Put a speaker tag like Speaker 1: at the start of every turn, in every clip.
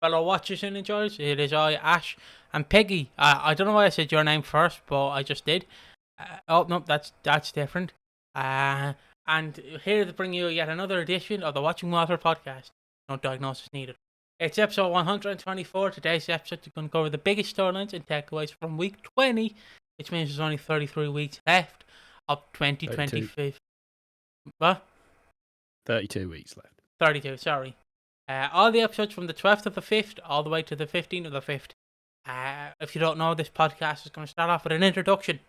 Speaker 1: fellow watchers and enjoyers. It is I, Ash, and Piggy. I don't know why I said your name first, but I just did. Oh no, that's different. And here to bring you yet another edition of the Watching Walford podcast. No diagnosis needed. It's episode 124. Today's episode is going to cover the biggest storylines and takeaways from week 20, which means there's only 33 weeks left of 2025. What?
Speaker 2: 32 weeks left.
Speaker 1: 32, sorry. All the episodes from the 12th of the 5th all the way to the 15th of the 5th. If you don't know, this podcast is going to start off with an introduction.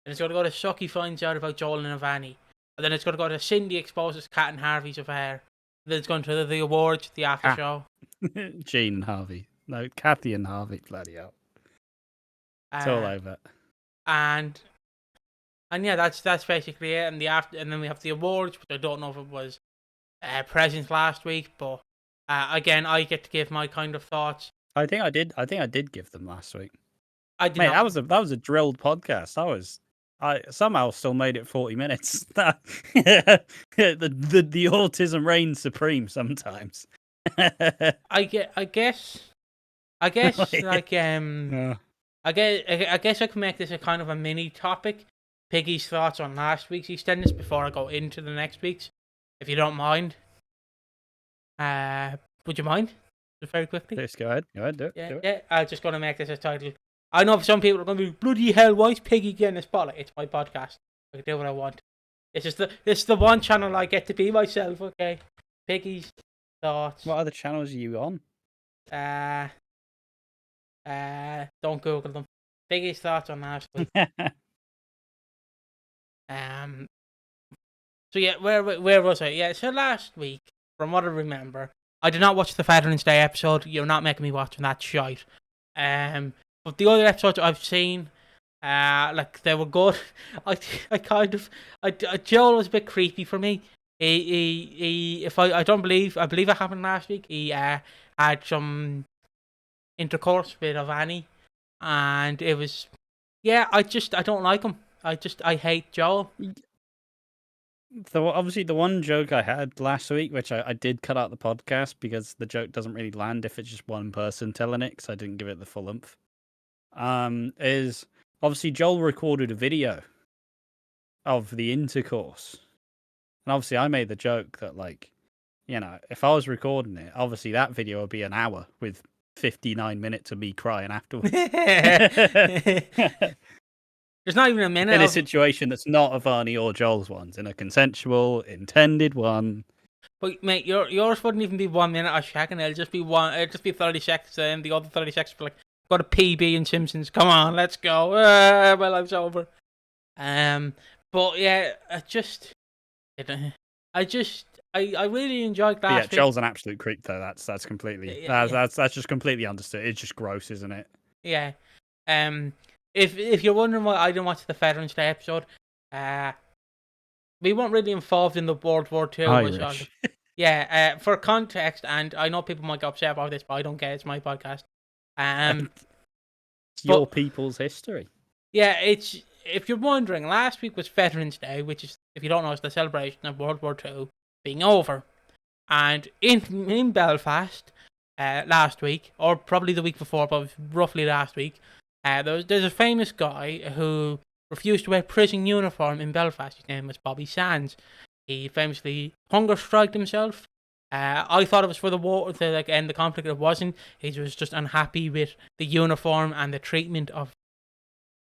Speaker 1: And it's going to go to Suki finds out about Joel and Avanni. And then it's going to go to Cindy exposes Kat and Harvey's affair. Then it's going to the awards, the after show.
Speaker 2: Jean and Harvey. No, Kathy and Harvey, bloody hell. It's all over.
Speaker 1: And yeah, that's basically it. And then we have the awards, which I don't know if it was presents last week, but again, I get to give my kind of thoughts.
Speaker 2: I think I did give them last week.
Speaker 1: I did.
Speaker 2: Mate, that was a drilled podcast. I somehow still made it 40 minutes. the autism reigns supreme sometimes.
Speaker 1: I guess I guess I can make this a kind of a mini topic. Piggy's thoughts on last week's EastEnders before I go into the next week's, if you don't mind. Would you mind? Just very quickly.
Speaker 2: Just go ahead. Do it.
Speaker 1: Yeah. I'm just going to make this a title. I know some people are going to be, bloody hell, why is Piggy getting a spotlight? It's my podcast. I can do what I want. It's the one channel I get to be myself, okay? Piggy's thoughts.
Speaker 2: What other channels are you on?
Speaker 1: Don't Google them. Piggy's thoughts on last week. So yeah, where was I? Yeah, so last week, from what I remember, I did not watch the Veterans Day episode. You're not making me watch that shite. But the other episodes I've seen, they were good. Joel was a bit creepy for me. I believe it happened last week. He had some intercourse with Avanni, and it was, I don't like him. I hate Joel.
Speaker 2: Obviously, the one joke I had last week, which I did cut out the podcast because the joke doesn't really land if it's just one person telling it, because I didn't give it the full oomph. Is obviously Joel recorded a video of the intercourse, and obviously I made the joke that, like, you know, if I was recording it, obviously that video would be an hour with 59 minutes of me crying afterwards.
Speaker 1: There's not even a minute
Speaker 2: in a situation that's not Avanni or Joel's ones, in a consensual, intended one.
Speaker 1: But mate, yours wouldn't even be 1 minute of shagging. It'll just be 30 seconds, and the other 30 seconds be like, got a PB and Simpsons. Come on, let's go. My life's over. But yeah, I really enjoyed last week.
Speaker 2: Joel's an absolute creep though. That's completely that's just completely understood. It's just gross, isn't it?
Speaker 1: Yeah. If you're wondering why I didn't watch the Veterans Day episode, we weren't really involved in the World War II.
Speaker 2: Irish.
Speaker 1: For context, and I know people might get upset about this, but I don't care. It's my podcast.
Speaker 2: It's your people's history.
Speaker 1: Yeah, if you're wondering, last week was Veterans Day, which is, if you don't know, it's the celebration of World War II being over. And in Belfast, last week, or probably the week before, but roughly last week, there's a famous guy who refused to wear prison uniform in Belfast. His name was Bobby Sands. He famously hunger striked himself. I thought it was for the war to end the conflict. It wasn't. He was just unhappy with the uniform and the treatment of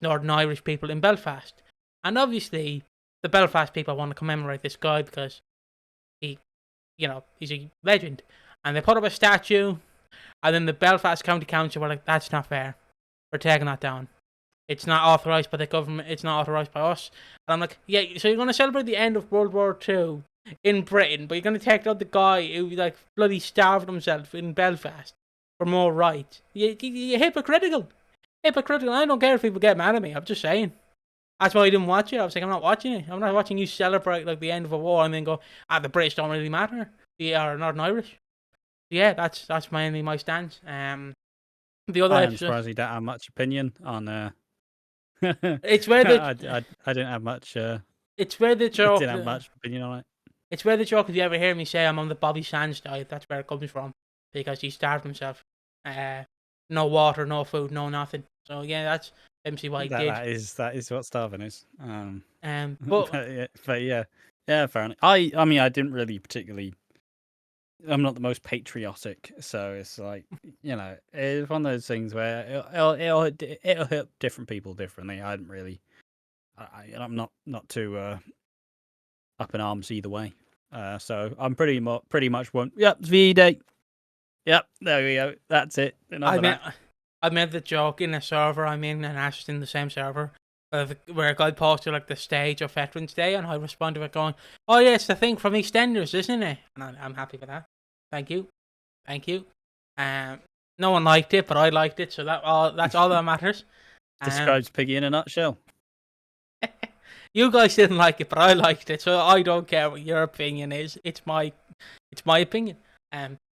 Speaker 1: Northern Irish people in Belfast. And obviously, the Belfast people want to commemorate this guy because he's a legend. And they put up a statue, and then the Belfast County Council were like, that's not fair. We're taking that down. It's not authorised by the government. It's not authorised by us. And I'm like, yeah, so you're going to celebrate the end of World War II in Britain, but you're going to take out the guy who bloody starved himself in Belfast for more rights. You're hypocritical. Hypocritical. I don't care if people get mad at me. I'm just saying. That's why I didn't watch it. I was like, I'm not watching it. I'm not watching you celebrate the end of a war and then go, the British don't really matter. They are Northern Irish. Yeah, that's mainly my stance. The other
Speaker 2: I'm surprised you don't have much opinion on.
Speaker 1: It's where
Speaker 2: I didn't have much.
Speaker 1: It's where the joke.
Speaker 2: I didn't have much opinion on it.
Speaker 1: It's where the joke. If you ever hear me say I'm on the Bobby Sands diet, that's where it comes from. because he starved himself. No water, no food, no nothing. So yeah, that's MC what he did.
Speaker 2: That is what starving is.
Speaker 1: But
Speaker 2: but yeah, fair enough. I mean, I didn't really particularly. I'm not the most patriotic, so it's like, it's one of those things where it'll hit different people differently. I didn't really. I'm not too up in arms either way. So I'm pretty much one. Yep, V-Day. Yep, there we go. That's it.
Speaker 1: I made the joke in a server I'm in, and Ash in the same server, where a guy posted like the stage of Veterans Day, and I responded with going, "Oh yeah, it's the thing from EastEnders, isn't it?" And I'm happy with that. Thank you. No one liked it, but I liked it, so that's all that matters.
Speaker 2: Describes Piggy in a nutshell.
Speaker 1: You guys didn't like it, but I liked it, so I don't care what your opinion is. It's my opinion.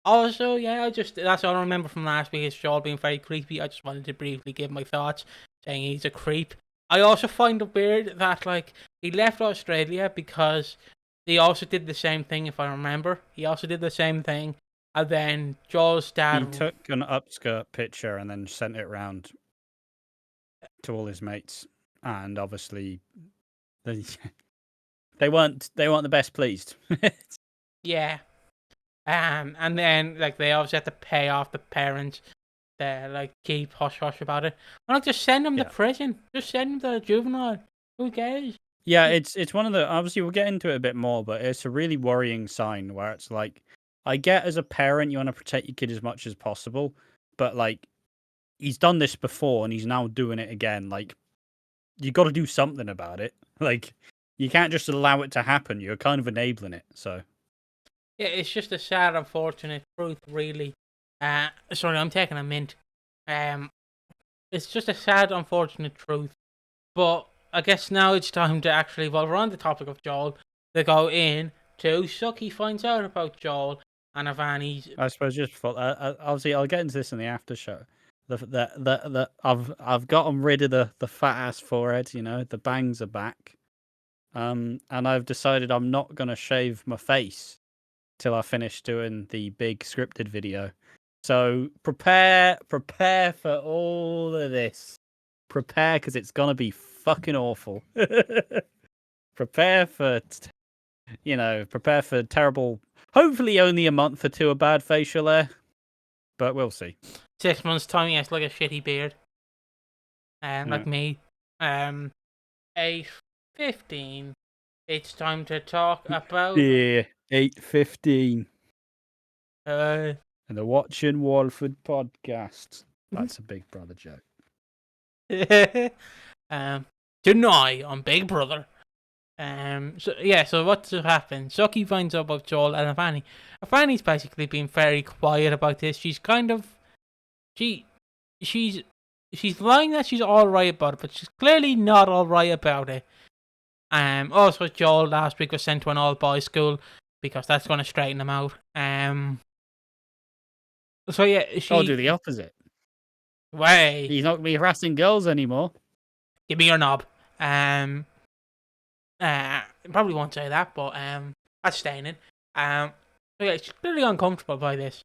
Speaker 1: Also, yeah, that's all I remember from last week is Joel being very creepy. I just wanted to briefly give my thoughts, saying he's a creep. I also find it weird that he left Australia because he also did the same thing. If I remember, he also did the same thing, and then Joel's dad.
Speaker 2: He took an upskirt picture and then sent it round to all his mates, and obviously they weren't the best pleased.
Speaker 1: Yeah. And then they obviously had to pay off the parents to keep hush hush about it. Why not just send them to prison? Just send them to juvenile. Who cares?
Speaker 2: Yeah, it's one of the, obviously we'll get into it a bit more, but it's a really worrying sign where it's like, I get as a parent you want to protect your kid as much as possible, but he's done this before and he's now doing it again. You got to do something about it. You can't just allow it to happen. You're kind of enabling it. So
Speaker 1: yeah, it's just a sad, unfortunate truth, really. Sorry, I'm taking a mint. It's just a sad, unfortunate truth. But I guess now it's time to actually, while we're on the topic of Joel, to go in to Suki finds out about Joel and Avanni's.
Speaker 2: I suppose just for obviously I'll get into this in the after show. I've gotten rid of the fat ass forehead. The bangs are back. And I've decided I'm not gonna shave my face till I finish doing the big scripted video. So prepare for all of this. Prepare, because it's gonna be fucking awful. Prepare for terrible. Hopefully, only a month or two of bad facial hair, but we'll see.
Speaker 1: 6 months time, he has a shitty beard. Like me. 8:15. It's time to talk about
Speaker 2: 8:15.
Speaker 1: And
Speaker 2: the Watching Walford podcast. That's a Big Brother joke.
Speaker 1: Tonight on Big Brother. So what's happened? Suki finds out about Joel and Avanni. Avanni's basically been very quiet about this. She's kind of she's lying that she's alright about it, but she's clearly not alright about it. Also Joel last week was sent to an all boys school because that's gonna straighten him out. So yeah,
Speaker 2: I'll do the opposite.
Speaker 1: Way.
Speaker 2: He's not gonna be harassing girls anymore.
Speaker 1: Give me your knob. Probably won't say that, but that's staying in. So yeah, she's clearly uncomfortable by this.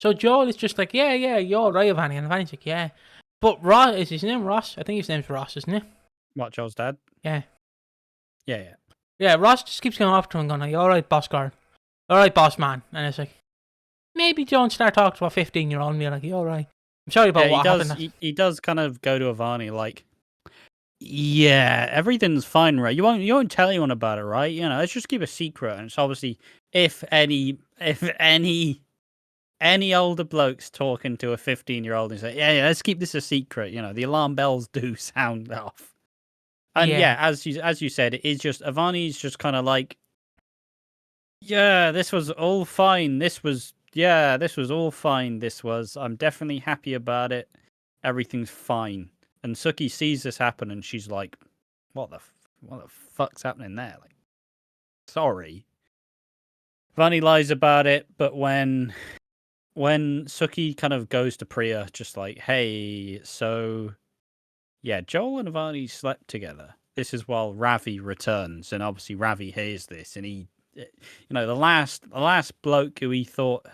Speaker 1: So Joel is just like, yeah, you're alright, Avanni, and Avanni's like, yeah. But Ross, is his name Ross? I think his name's Ross, isn't it?
Speaker 2: What, Joel's dad?
Speaker 1: Yeah.
Speaker 2: Yeah.
Speaker 1: Yeah, Ross just keeps going up to him and going, you alright, boss girl? Alright, boss man. And it's like, maybe don't start talking to a 15-year-old and be like, you alright? I'm sorry about what happened.
Speaker 2: He does kind of go to Avanni like, yeah, everything's fine, right? You won't tell anyone about it, right? Let's just keep a secret. And it's obviously, if any older blokes talking to a 15-year-old and say, yeah, let's keep this a secret. The alarm bells do sound off. And yeah, as you said, it is just Avanni's just kind of like, yeah, this was all fine. This was all fine. I'm definitely happy about it. Everything's fine. And Suki sees this happen and she's like, what the fuck's happening there? Sorry. Avanni lies about it, but when Suki kind of goes to Priya, just like, hey, so yeah, Joel and Avanni slept together. This is while Ravi returns, and obviously Ravi hears this, and he, the last bloke who he thought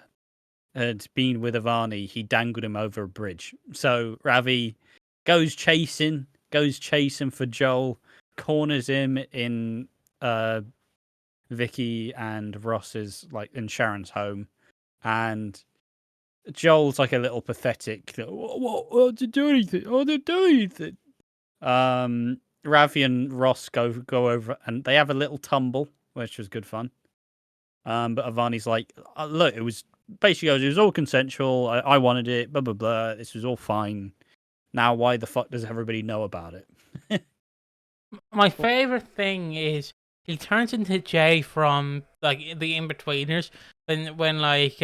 Speaker 2: had been with Avanni, he dangled him over a bridge. So Ravi goes chasing for Joel, corners him in Vicky and Ross's, like, in Sharon's home, and Joel's like a little pathetic. What did do anything? I didn't do anything. Ravi and Ross go over and they have a little tumble, which was good fun. But Avani's like, look, it was basically, it was all consensual. I wanted it. Blah blah blah. This was all fine. Now, why the fuck does everybody know about it?
Speaker 1: My favorite thing is he turns into Jay from like the In-Betweeners when like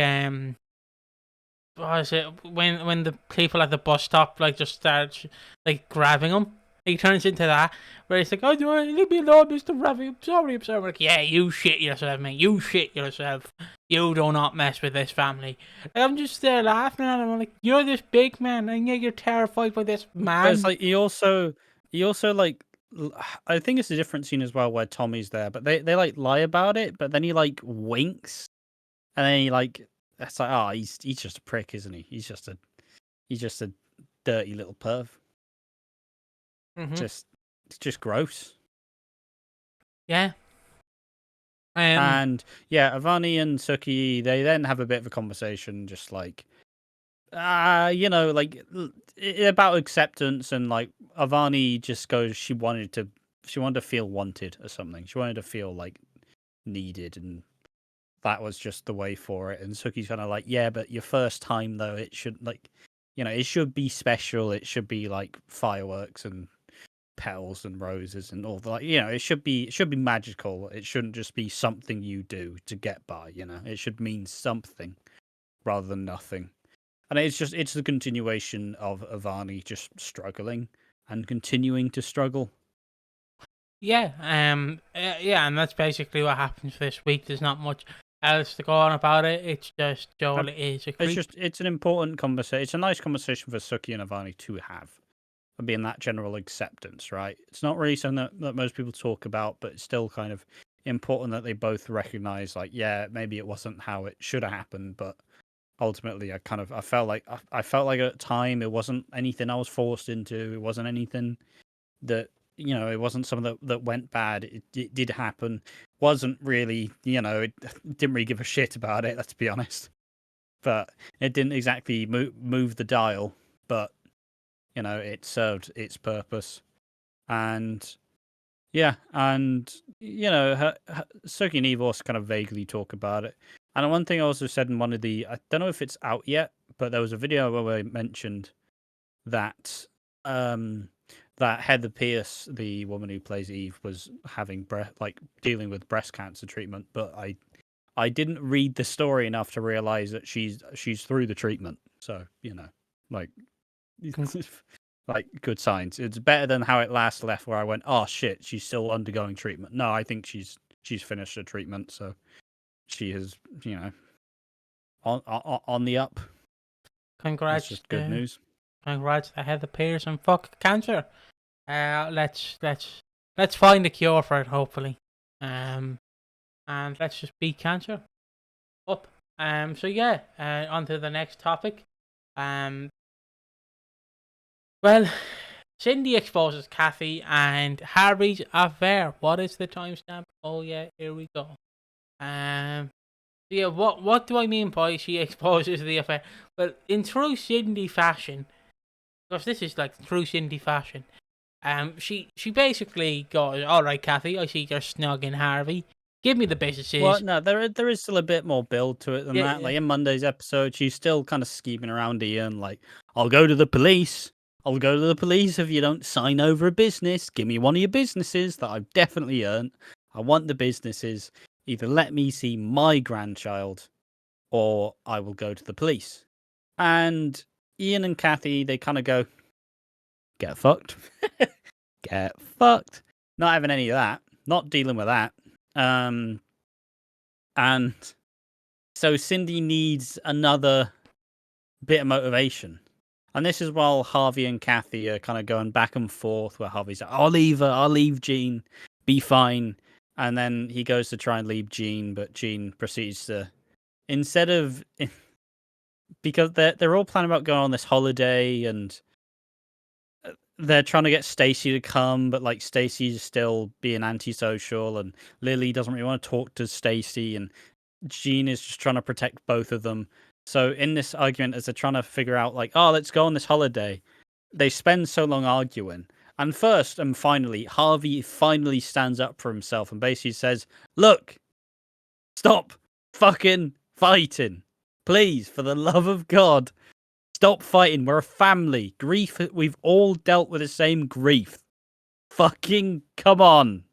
Speaker 1: what is it, when the people at the bus stop like just start like grabbing him. He turns into that where he's like, "Oh, do I leave me alone, Mr. Ravi? I'm sorry." I'm like, "Yeah, you shit yourself, mate. You shit yourself. You do not mess with this family." And I'm just there laughing at him. I'm like, "You're this big man, and yet you're terrified by this man."
Speaker 2: But it's like he also like, I think it's a different scene as well where Tommy's there, but they like lie about it, but then he like winks, and then he like, it's like, oh, he's just a prick, isn't he? He's just a dirty little perv.
Speaker 1: Mm-hmm.
Speaker 2: It's just gross.
Speaker 1: Yeah.
Speaker 2: And yeah, Avanni and Suki, they then have a bit of a conversation, just like, you know, like about acceptance, and like Avanni just goes, she wanted to feel wanted or something. She wanted to feel like needed, and that was just the way for it. And Suki's kind of like, yeah, but your first time though, it should, like, you know, it should be special. It should be like fireworks and petals and roses and all that. Like, you know, it should be magical. It shouldn't just be something you do to get by. You know, it should mean something rather than nothing. And it's the continuation of Avanni just struggling and continuing to struggle.
Speaker 1: Yeah, yeah, and that's basically what happens this week. There's not much else to go on about it. It's just Joel is a creep.
Speaker 2: It's an important conversation. It's a nice conversation for Suki and Avanni to have, of being that general acceptance, right? It's not really something that most people talk about, but it's still kind of important that they both recognize, like, yeah, maybe it wasn't how it should have happened, but ultimately I felt like at the time it wasn't anything I was forced into. It wasn't anything that, you know, it wasn't something that went bad. It did happen. Wasn't really, you know, it didn't really give a shit about it, let's be honest. But it didn't exactly move the dial, but, you know, it served its purpose. And yeah, and, you know, Suki and Eve also kind of vaguely talk about it. And one thing I also said in one of the, I don't know if it's out yet, but there was a video where I mentioned that that Heather Pierce, the woman who plays Eve, was having dealing with breast cancer treatment, but I didn't read the story enough to realize that she's through the treatment. So, you know, like, like, good signs. It's better than how it last left, where I went, oh shit, she's still undergoing treatment. No, I think she's finished her treatment, so she is, you know, on the up.
Speaker 1: Congrats!
Speaker 2: That's just good news.
Speaker 1: Congrats to Heather Pierce and fuck cancer. Let's find a cure for it, hopefully. And let's just beat cancer up. So yeah, on to the next topic. Well, Cindy exposes Kathy and Harvey's affair. What is the timestamp? Oh yeah, here we go. Yeah, what do I mean by she exposes the affair? Well, in true Cindy fashion, because this is like true Cindy fashion. She basically goes, "All right, Kathy, I see you're snugging Harvey. Give me the businesses."
Speaker 2: Well, no, there is still a bit more build to it than that.
Speaker 1: Yeah.
Speaker 2: Like in Monday's episode, she's still kind of scheming around Ian, like, I'll go to the police. I'll go to the police if you don't sign over a business. Give me one of your businesses that I've definitely earned. I want the businesses. Either let me see my grandchild, or I will go to the police. And Ian and Kathy, they kind of go, get fucked. Get fucked. Not having any of that. Not dealing with that. And so Cindy needs another bit of motivation. And this is while Harvey and Kathy are kind of going back and forth, where Harvey's like, I'll leave her, I'll leave Jean, be fine. And then he goes to try and leave Jean, but Jean proceeds to, instead of because they're all planning about going on this holiday, and they're trying to get Stacey to come, but like Stacey's still being antisocial, and Lily doesn't really want to talk to Stacey, and Jean is just trying to protect both of them. So in this argument, as they're trying to figure out, like, oh, let's go on this holiday, they spend so long arguing. And first and finally, Harvey finally stands up for himself and basically says, look, stop fucking fighting. Please, for the love of God, stop fighting. We're a family. Grief, we've all dealt with the same grief. Fucking come on.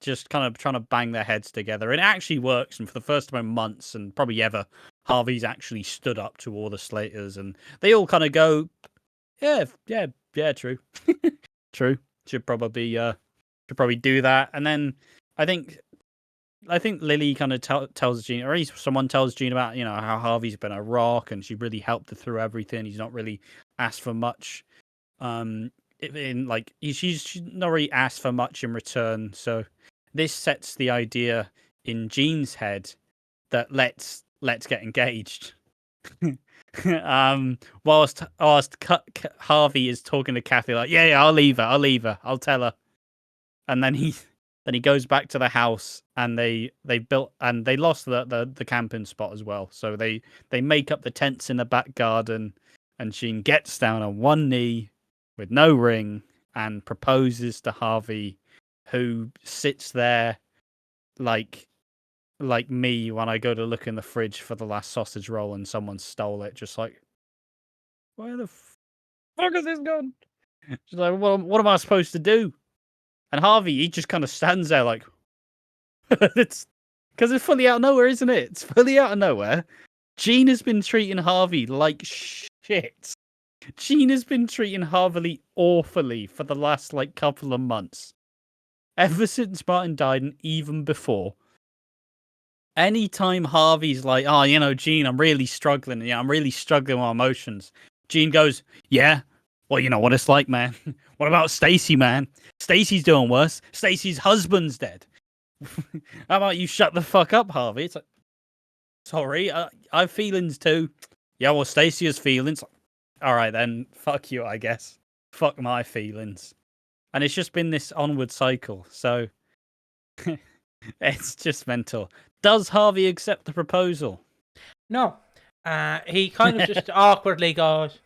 Speaker 2: Just kind of trying to bang their heads together. And it actually works. And for the first time in months, and probably ever, Harvey's actually stood up to all the Slaters. And they all kind of go, yeah, true. True. Should probably do that. And then I think Lily kind of tells Jean, or at least someone tells Jean about, how Harvey's been a rock and she really helped her through everything. He's not really asked for much. She's not really asked for much in return. So this sets the idea in Jean's head that let's get engaged. Whilst Harvey is talking to Kathy, like, yeah, I'll leave her, I'll tell her. And then he goes back to the house, and they built, and they lost the camping spot as well. So they make up the tents in the back garden, and Jean gets down on one knee with no ring and proposes to Harvey, who sits there like me when I go to look in the fridge for the last sausage roll and someone stole it, just like, where the fuck is this gone? She's like, what am I supposed to do? And Harvey, he just kind of stands there like, it's because it's fully out of nowhere, isn't it? It's fully out of nowhere. Jean has been treating Harvey like shit. Jean has been treating Harvey awfully for the last couple of months. Ever since Martin died, and even before. Anytime Harvey's like, oh, Jean, I'm really struggling. Yeah, I'm really struggling with my emotions. Jean goes, yeah, well, you know what it's like, man. What about Stacey, man? Stacey's doing worse. Stacey's husband's dead. How about you shut the fuck up, Harvey? It's like, sorry, I have feelings too. Yeah, well, Stacey has feelings. All right, then, fuck you, I guess. Fuck my feelings. And it's just been this onward cycle, so it's just mental. Does Harvey accept the proposal?
Speaker 1: No. He kind of just awkwardly goes,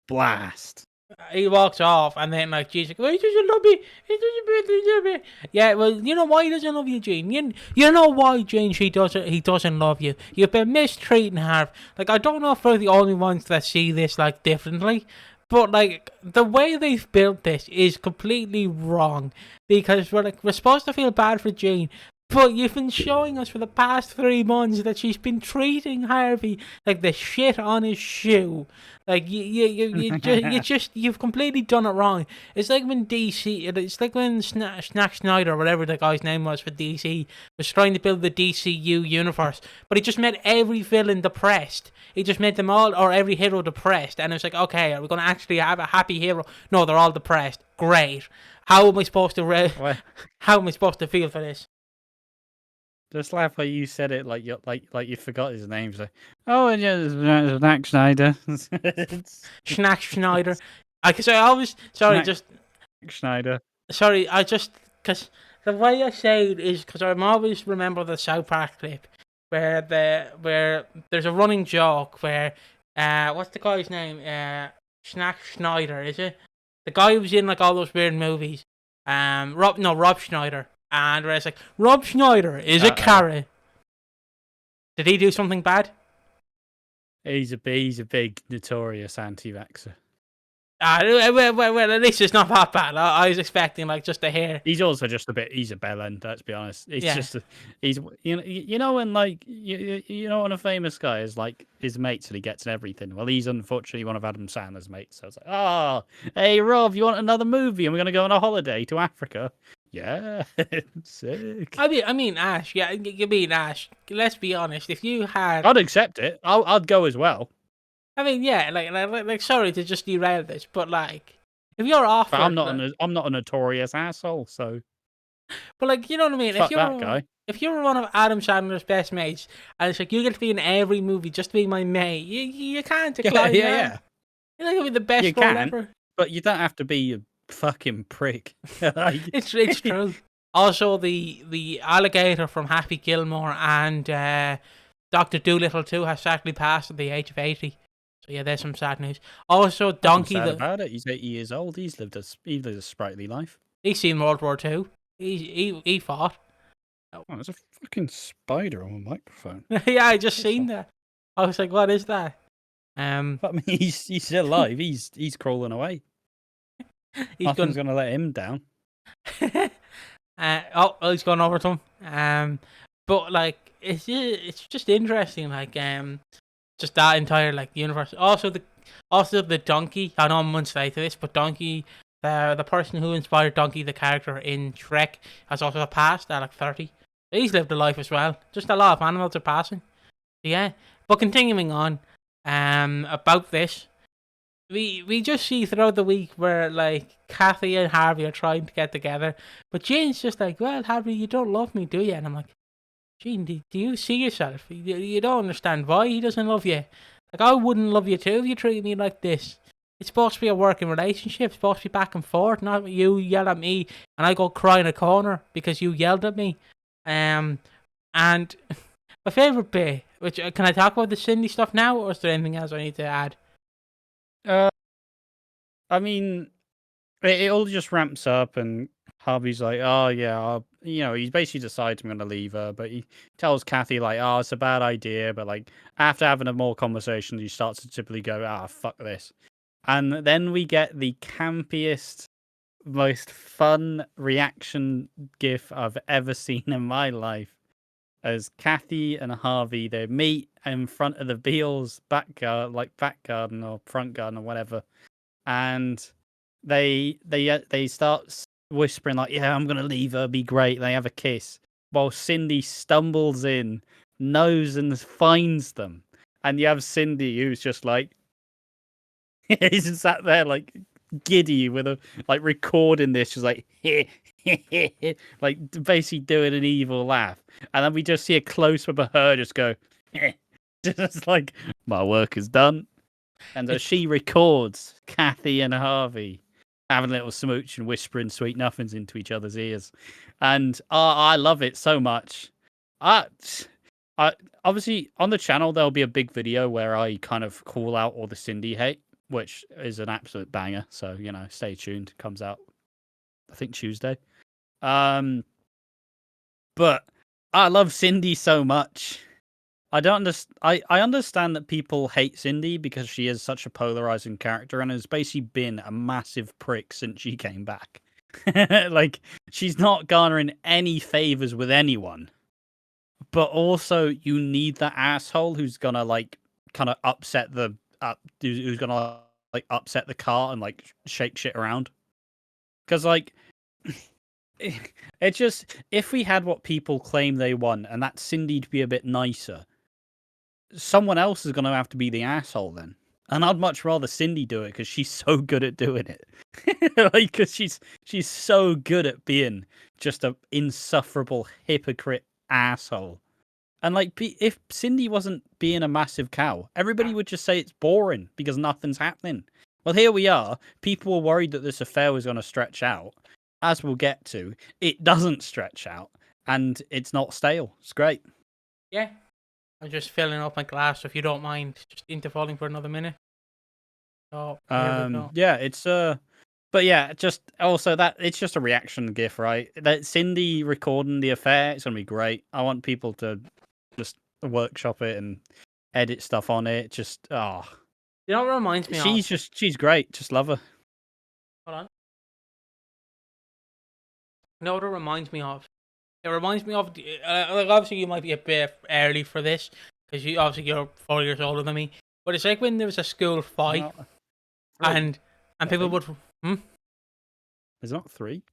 Speaker 2: blast.
Speaker 1: He walks off, and then Jean's like, well, he doesn't love me. He doesn't love me. Yeah, well, you know why he doesn't love you, Jean? You know why, Jean, he doesn't love you. You've been mistreating her. I don't know if we're the only ones that see this differently, but the way they've built this is completely wrong, because we're supposed to feel bad for Jean, but you've been showing us for the past 3 months that she's been treating Harvey like the shit on his shoe. You've completely done it wrong. It's like when Snack Schneider, whatever the guy's name was for DC, was trying to build the DCU universe, but he just made every villain depressed. He just made them all, or every hero depressed, and it's like, okay, are we going to actually have a happy hero? No, they're all depressed. Great. How am I supposed to feel for this?
Speaker 2: Just laugh how you said it, like you forgot his name. So, and yeah, Snack Schneider.
Speaker 1: Snack Schneider.
Speaker 2: Schneider.
Speaker 1: Sorry, because the way I say it is because I always remember the South Park clip where there's a running joke where what's the guy's name? Snack Schneider, is it? The guy who was in all those weird movies. Rob Schneider. And where it's like, Rob Schneider is a carrot. Did he do something bad?
Speaker 2: He's a big notorious anti-vaxxer.
Speaker 1: Well, at least it's not that bad. I was expecting just to hear.
Speaker 2: He's also just he's a bellend, let's be honest. He's when when a famous guy is his mates and he gets everything. Well, he's unfortunately one of Adam Sandler's mates. So it's like, oh, hey Rob, you want another movie? And we're gonna go on a holiday to Africa. Yeah, sick.
Speaker 1: I mean, Ash. Yeah, you mean Ash. Let's be honest. If you had,
Speaker 2: I'd accept it. I'd go as well.
Speaker 1: I mean, yeah, sorry to just derail this, but if you're offered,
Speaker 2: but I'm not a notorious asshole, so
Speaker 1: But like, you know what I mean?
Speaker 2: Fuck that guy.
Speaker 1: If you were one of Adam Sandler's best mates, and it's like you get to be in every movie just to be my mate, you can't decline that. You're not gonna be the best
Speaker 2: You
Speaker 1: role
Speaker 2: can,
Speaker 1: ever.
Speaker 2: but you don't have to be a fucking prick.
Speaker 1: It's true. Also, the alligator from Happy Gilmore and Dr. Dolittle too has sadly passed at the age of 80. So yeah, there's some sad news. Also, Donkey
Speaker 2: about it. He's 80 years old. He's lived a sprightly life.
Speaker 1: He's seen World War II. He fought.
Speaker 2: Oh, there's a fucking spider on my microphone.
Speaker 1: Yeah, I just seen that. I was like, what is that?
Speaker 2: I mean, he's still alive. He's crawling away. Nothing's gonna let him down.
Speaker 1: He's gone over to him. But like, it's just interesting. Like, just that entire like universe. Also the donkey. I know I'm months late to this, but Donkey, the person who inspired Donkey, the character in Shrek, has also passed at like 30. He's lived a life as well. Just a lot of animals are passing. Yeah. But continuing on, about this, we just see throughout the week where like Kathy and Harvey are trying to get together, but Jane's just like, well, Harvey, you don't love me, do you? And I'm like, Jane, do you see yourself? You don't understand why he doesn't love you. Like, I wouldn't love you too if you treated me like this. It's supposed to be a working relationship. It's supposed to be back and forth, not you yell at me and I go cry in a corner because you yelled at me. And my favourite bit, which can I talk about the Cindy stuff now, or is there anything else I need to add?
Speaker 2: I mean, it all just ramps up, and Harvey's like, "Oh yeah," he basically decides I'm going to leave her, but he tells Kathy like, "Oh, it's a bad idea," but like after having a more conversation, he starts to typically go, "Ah, fuck this," and then we get the campiest, most fun reaction gif I've ever seen in my life. As Kathy and Harvey, they meet in front of the Beals back garden or front garden or whatever, and they start whispering like, "Yeah, I'm gonna leave her, be great." They have a kiss while Cindy stumbles in, knows and finds them, and you have Cindy who's just like, he's just sat there like giddy with a like recording this, just like like basically doing an evil laugh, and then we just see a close up of her just go, just like, my work is done. And so she records Kathy and Harvey having a little smooch and whispering sweet nothings into each other's ears, and I love it so much. I obviously on the channel there'll be a big video where I kind of call out all the Cindy hate, which is an absolute banger. So stay tuned. It comes out, I think, Tuesday. But I love Cindy so much. I don't understand. I understand that people hate Cindy because she is such a polarizing character and has basically been a massive prick since she came back. Like, she's not garnering any favors with anyone. But also, you need that asshole who's gonna like kind of upset who's gonna like upset the car and like shake shit around. Because like, it just, if we had what people claim they want, and that's Cindy to be a bit nicer, someone else is gonna have to be the asshole then. And I'd much rather Cindy do it because she's so good at doing it. Like, because she's so good at being just a insufferable hypocrite asshole. And like, if Cindy wasn't being a massive cow, everybody would just say it's boring because nothing's happening. Well, here we are. People were worried that this affair was going to stretch out. As we'll get to, it doesn't stretch out, and it's not stale. It's great.
Speaker 1: Yeah. I'm just filling up my glass, so if you don't mind, just interfalling for another minute. Oh, there we go.
Speaker 2: Yeah, it's but yeah, just also that it's just a reaction gif, right? That Cindy recording the affair, it's gonna be great. I want people to just workshop it and edit stuff on it. Just
Speaker 1: You know what reminds me of?
Speaker 2: She's great. Just love her.
Speaker 1: Hold on. You know what it reminds me of? It reminds me of like, obviously you might be a bit early for this because you're 4 years older than me. But it's like when there was a school fight, and people would.
Speaker 2: Is it not 3?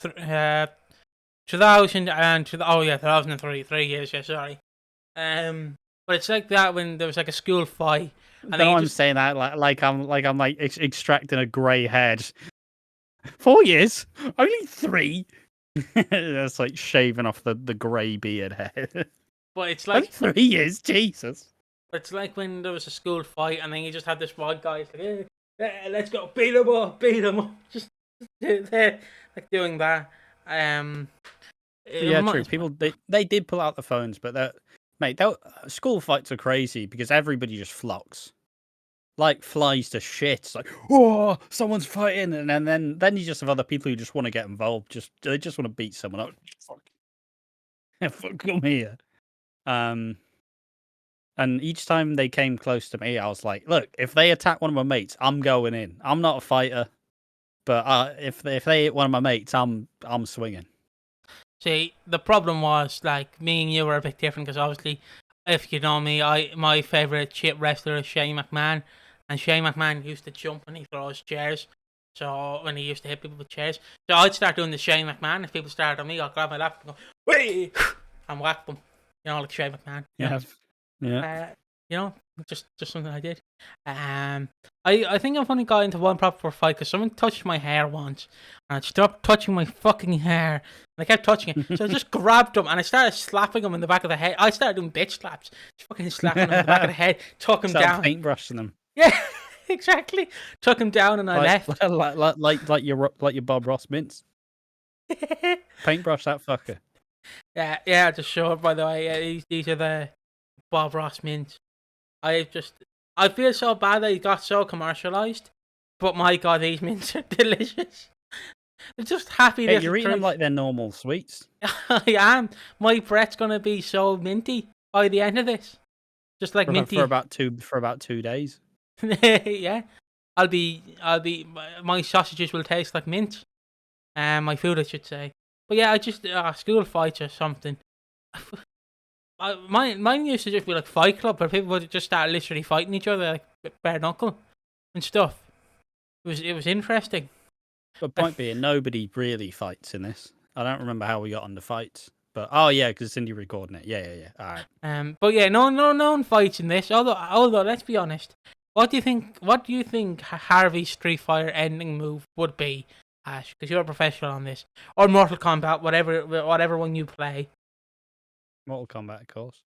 Speaker 1: 2000 and 2003. 3 years. Yeah, sorry. But it's like that when there was like a school fight.
Speaker 2: And I'm saying that like I'm extracting a grey head. 4 years, only 3. That's like shaving off the grey beard hair.
Speaker 1: But it's
Speaker 2: Only
Speaker 1: like
Speaker 2: 3 years, Jesus.
Speaker 1: it's like when there was a school fight, and then you just had this one guy like, let's go, beat him up, beat him up. Just they're like doing that. It
Speaker 2: Yeah, true.
Speaker 1: reminds me.
Speaker 2: People they did pull out the phones, but school fights are crazy because everybody just flocks like flies to shit. It's like, oh, someone's fighting, and then you just have other people who just want to get involved. They just want to beat someone up. Fuck, come here. And each time they came close to me, I was like, look, if they attack one of my mates, I'm going in. I'm not a fighter, but if they hit one of my mates, I'm swinging.
Speaker 1: See, the problem was like me and you were a bit different because obviously, if you know me, my favorite chip wrestler is Shane McMahon, and Shane McMahon used to jump when he throws chairs. So when he used to hit people with chairs, so I'd start doing the Shane McMahon. If people started on me, I'd grab my laptop and go, "Wee!" and whack them. You know, like Shane McMahon.
Speaker 2: Yeah. Yeah.
Speaker 1: You know, just something I did. I think I've only got into one proper fight because someone touched my hair once, and I stopped touching my fucking hair, and I kept touching it. So I just grabbed him and I started slapping him in the back of the head. I started doing bitch slaps, just fucking slapping him in the back of the head, took him down,
Speaker 2: paintbrushing them.
Speaker 1: Yeah, exactly. Took him down and I left.
Speaker 2: Like your Bob Ross mints. Paintbrush that fucker.
Speaker 1: Yeah. Just show it. By the way, these are the Bob Ross mints. I feel so bad that he got so commercialized, but my god, these mints are delicious. They're just happy.
Speaker 2: Hey, you're eating them like they're normal sweets.
Speaker 1: I am. My breath's gonna be so minty by the end of this. Just like minty
Speaker 2: for about 2 days.
Speaker 1: Yeah, I'll be. My sausages will taste like mint. My food, I should say. But yeah, I just school fights or something. Mine used to just be like Fight Club, where people would just start literally fighting each other like bare knuckle and stuff. It was interesting.
Speaker 2: But point being, nobody really fights in this. I don't remember how we got on the fights, but oh yeah, because Cindy recording it. Yeah. All right.
Speaker 1: But yeah, no one fights in this. Although let's be honest, what do you think Harvey's Street Fighter ending move would be, Ash? Because you're a professional on this, or Mortal Kombat, whatever one you play.
Speaker 2: Mortal Kombat, of course.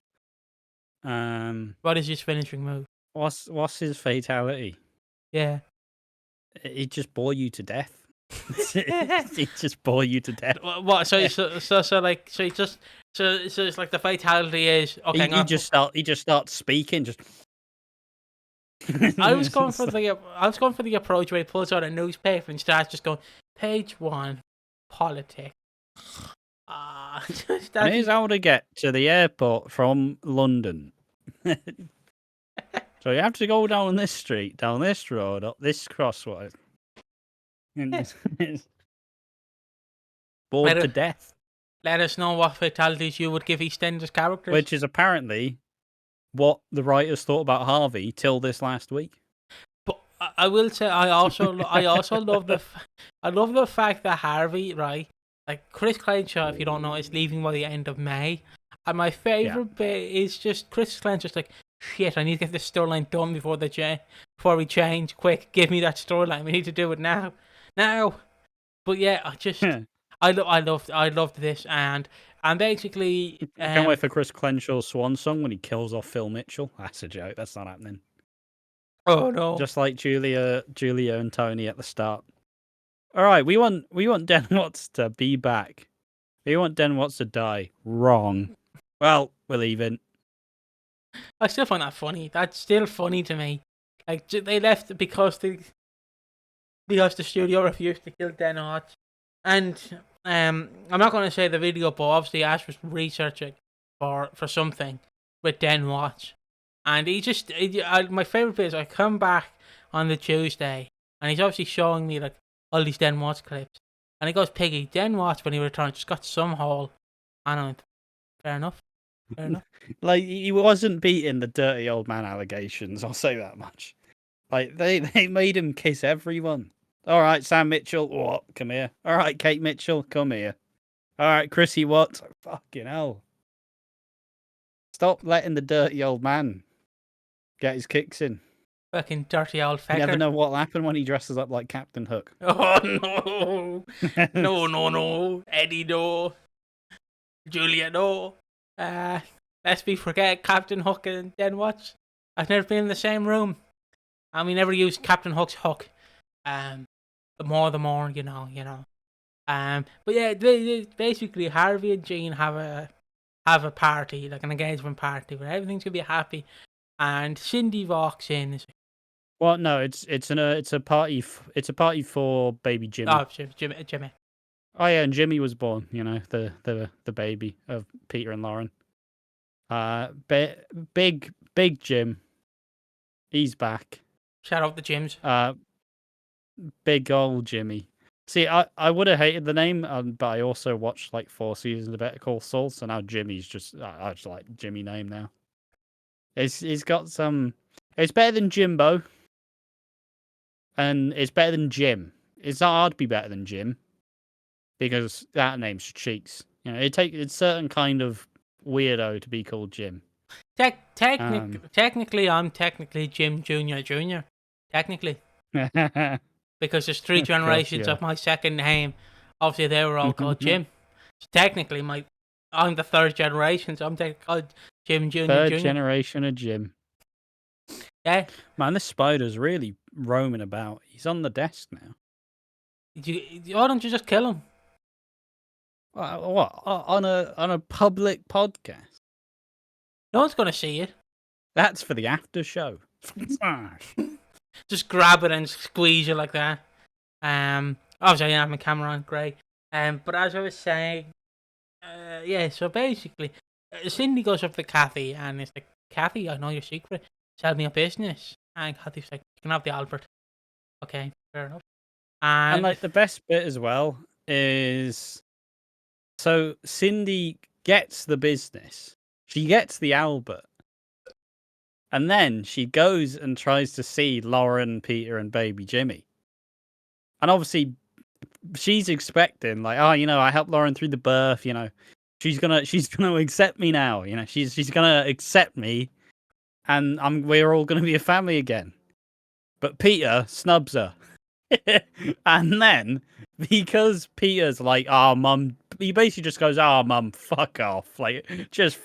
Speaker 1: What is his finishing move?
Speaker 2: What's his fatality?
Speaker 1: Yeah.
Speaker 2: He'd just bore you to death. He'd just bore you to death.
Speaker 1: What? So it's like the fatality is okay.
Speaker 2: He just starts speaking. Just.
Speaker 1: I was going for the approach where he pulls out a newspaper and starts just going, page 1, politics.
Speaker 2: Here's how to get to the airport from London. So you have to go down this street, down this road, up this crossway. Bored to death.
Speaker 1: Let us know what fatalities you would give EastEnders characters.
Speaker 2: Which is apparently what the writers thought about Harvey till this last week.
Speaker 1: But I will say, I also love the fact that Harvey, right? Like Chris Crenshaw, if you don't know, is leaving by the end of May, and my favorite bit is just Chris Crenshaw just like, shit, I need to get this storyline done before we change. Quick, give me that storyline. We need to do it now. But yeah, I loved this, and basically
Speaker 2: I can't wait for Chris Crenshaw's swan song when he kills off Phil Mitchell. That's a joke. That's not happening.
Speaker 1: Oh no!
Speaker 2: Just like Julia and Tony at the start. All right, we want Den Watts to be back. We want Den Watts to die. Wrong. Well, we're leaving.
Speaker 1: I still find that funny. That's still funny to me. Like they left because the studio refused to kill Den Watts. And I'm not going to say the video, but obviously Ash was researching for something with Den Watts, and my favorite bit is I come back on the Tuesday, and he's obviously showing me like all these Den Watts clips, and he goes, Piggy, Den Watts when he returned just got some hole, and I went, fair enough.
Speaker 2: Like he wasn't beating the dirty old man allegations. I'll say that much. Like they made him kiss everyone. All right, Sam Mitchell, what? Come here. All right, Kate Mitchell, come here. All right, Chrissy Watts. Fucking hell. Stop letting the dirty old man get his kicks in.
Speaker 1: Fucking dirty old
Speaker 2: You never
Speaker 1: fecker.
Speaker 2: know what'll happen when he dresses up like Captain Hook.
Speaker 1: Oh no! No! Eddie, no! Julia, no! Lest we forget Captain Hook and then what? I've never been in the same room. And we never used Captain Hook's hook. The more, you know. But yeah, basically Harvey and Jean have a party, like an engagement party, where everything's gonna be happy. And Cindy walks in. Is
Speaker 2: Well, no, it's a party. It's a party for baby Jimmy.
Speaker 1: oh, Jimmy.
Speaker 2: Oh yeah, and Jimmy was born. You know, the baby of Peter and Lauren. Big Jim. He's back.
Speaker 1: Shout out the Jims.
Speaker 2: Big old Jimmy. See, I would have hated the name, but I also watched like 4 seasons of Better Call Saul, so now Jimmy's just I just like Jimmy name now. He's got some. It's better than Jimbo, and it's better than Jim. It's not hard to be better than Jim, because that name's cheeks. You know, it's certain kind of weirdo to be called Jim.
Speaker 1: Technically, I'm technically Jim Jr. Technically. Because there's 3 generations of my second name. Obviously, they were all called Jim. So technically, I'm the 3rd generation, so I'm technically called Jim Jr.
Speaker 2: 3rd generation of Jim.
Speaker 1: Yeah.
Speaker 2: Man, this spider's really roaming about. He's on the desk now.
Speaker 1: Why don't you just kill him?
Speaker 2: What? On a public podcast?
Speaker 1: No one's going to see it.
Speaker 2: That's for the after show.
Speaker 1: Just grab it and squeeze it like that. Obviously, I have my camera on, great. But as I was saying, yeah, so basically, Cindy goes up to Kathy and it's like, Kathy, I know your secret. Sell me a business. And Kathy's like, you can have the Albert. Okay, fair enough.
Speaker 2: And like the best bit as well is, so Cindy gets the business. She gets the Albert. And then she goes and tries to see Lauren, Peter, and baby Jimmy. And obviously, she's expecting, like, oh, you know, I helped Lauren through the birth, you know. She's gonna accept me now, you know. She's gonna accept me, and we're all gonna be a family again. But Peter snubs her. And then, because Peter's like, oh, mum, he basically just goes, oh, mum, fuck off. Like, just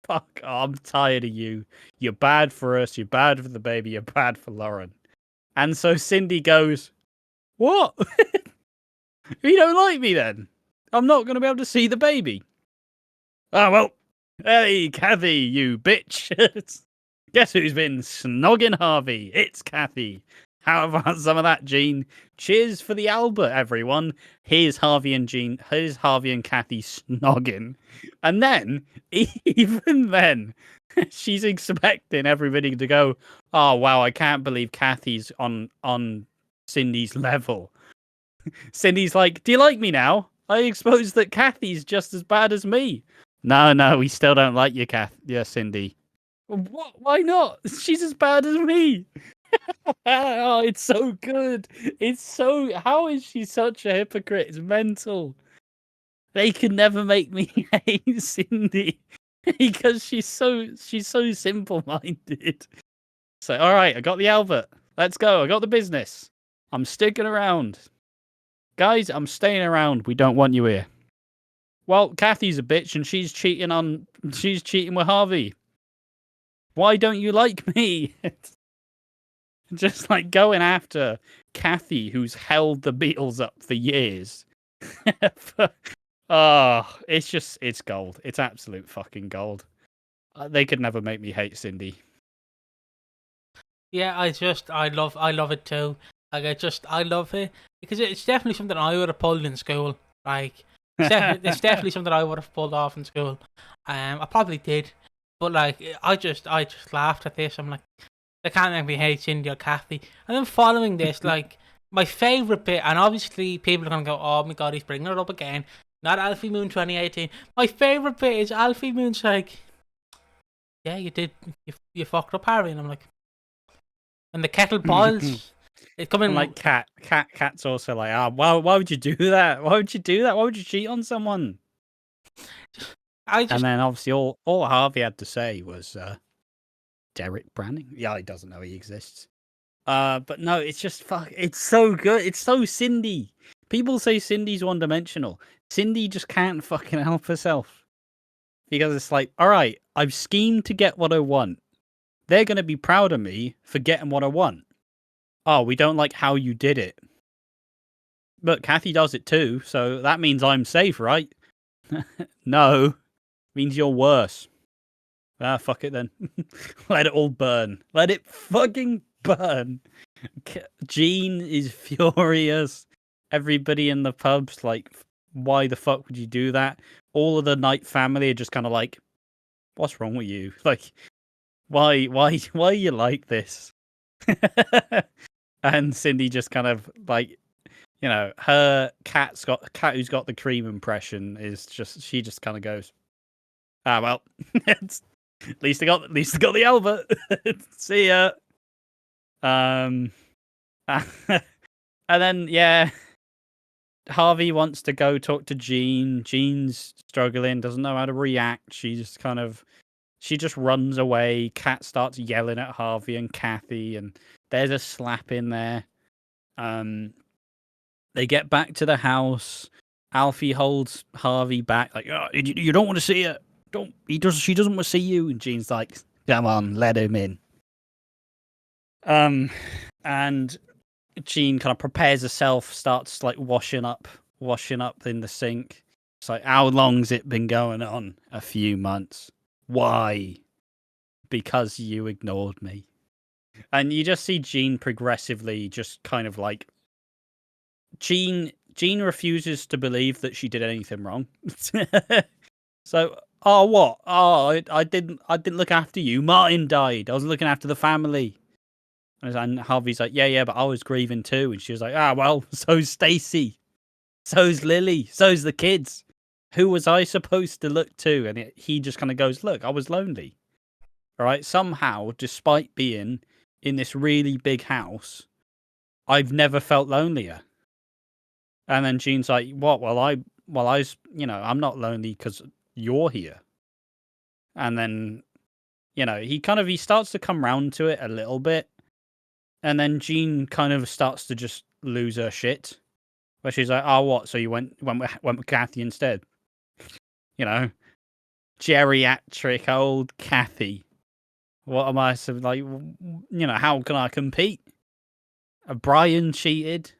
Speaker 2: fuck off. I'm tired of you. You're bad for us. You're bad for the baby. You're bad for Lauren. And so Cindy goes, what? You don't like me then? I'm not going to be able to see the baby. Oh, well. Hey, Kathy, you bitch. Guess who's been snogging Harvey? It's Kathy. How about some of that, Jean? Cheers for the Albert, everyone. Here's Harvey and Kathy snogging. And then, even then, she's expecting everybody to go, oh, wow, I can't believe Kathy's on Cindy's level. Cindy's like, do you like me now? I exposed that Kathy's just as bad as me. No, we still don't like you, Cindy. What? Why not? She's as bad as me. Oh, it's so good. How is she such a hypocrite? It's mental. They can never make me hate Cindy because she's so simple-minded. So, all right, I got the Albert. Let's go. I got the business. I'm sticking around. Guys, I'm staying around. We don't want you here. Well, Kathy's a bitch and she's cheating with Harvey. Why don't you like me? Just like going after Kathy, who's held the Beatles up for years. It's gold. It's absolute fucking gold. They could never make me hate Cindy.
Speaker 1: Yeah, I love it too. Like, I love it because it's definitely something I would have pulled in school. Like, it's definitely something I would have pulled off in school. I probably did, but like, I just laughed at this. I'm like, they can't make me hate Cindy or Kathy. And then following this, like, my favourite bit, and obviously people are going to go, oh my god, he's bringing it up again. Not Alfie Moon 2018. My favourite bit is Alfie Moon's like, yeah, you did. You fucked up, Harry. And I'm like, and the kettle boils. It's coming
Speaker 2: like Cat's also like, why would you do that? Why would you do that? Why would you cheat on someone? And then obviously all Harvey had to say was Derek Branning. Yeah, he doesn't know he exists. But no, it's just it's so good. It's so Cindy. People say Cindy's one-dimensional. Cindy just can't fucking help herself. Because it's like, all right, I've schemed to get what I want. They're going to be proud of me for getting what I want. Oh, we don't like how you did it. But Kathy does it too, so that means I'm safe, right? No. Means you're worse. Ah, fuck it then. Let it all burn. Let it fucking burn. Jean is furious. Everybody in the pub's like, why the fuck would you do that? All of the Knight family are just kind of like, what's wrong with you? Like, why are you like this? And Cindy just kind of like, you know, her cat who's got the cream impression is just, she just kind of goes, ah, well, at least I got the Albert. See ya. And then yeah, Harvey wants to go talk to Jean. Jean's struggling, doesn't know how to react. She just runs away. Kat starts yelling at Harvey and Kathy, and there's a slap in there. They get back to the house. Alfie holds Harvey back, like, oh, you don't want to see her. She doesn't want to see you. And Jean's like, come on, let him in. And Jean kind of prepares herself, starts like washing up in the sink. It's like, how long's it been going on? A few months. Why? Because you ignored me. And you just see Jean progressively just kind of like, Jean refuses to believe that she did anything wrong. So, oh, what? Oh, I didn't look after you. Martin died. I was looking after the family. And Harvey's like, yeah, but I was grieving too. And she was like, ah, well, so's Stacy. So's Lily. So's the kids. Who was I supposed to look to? And he just kind of goes, look, I was lonely. All right. Somehow, despite being in this really big house, I've never felt lonelier. And then Jean's like, what? Well, I'm not lonely because you're here. And then, he starts to come round to it a little bit. And then Jean kind of starts to just lose her shit. Where she's like, oh, what? So you went with Kathy instead? Geriatric old Kathy. What am I like? How can I compete? Brian cheated.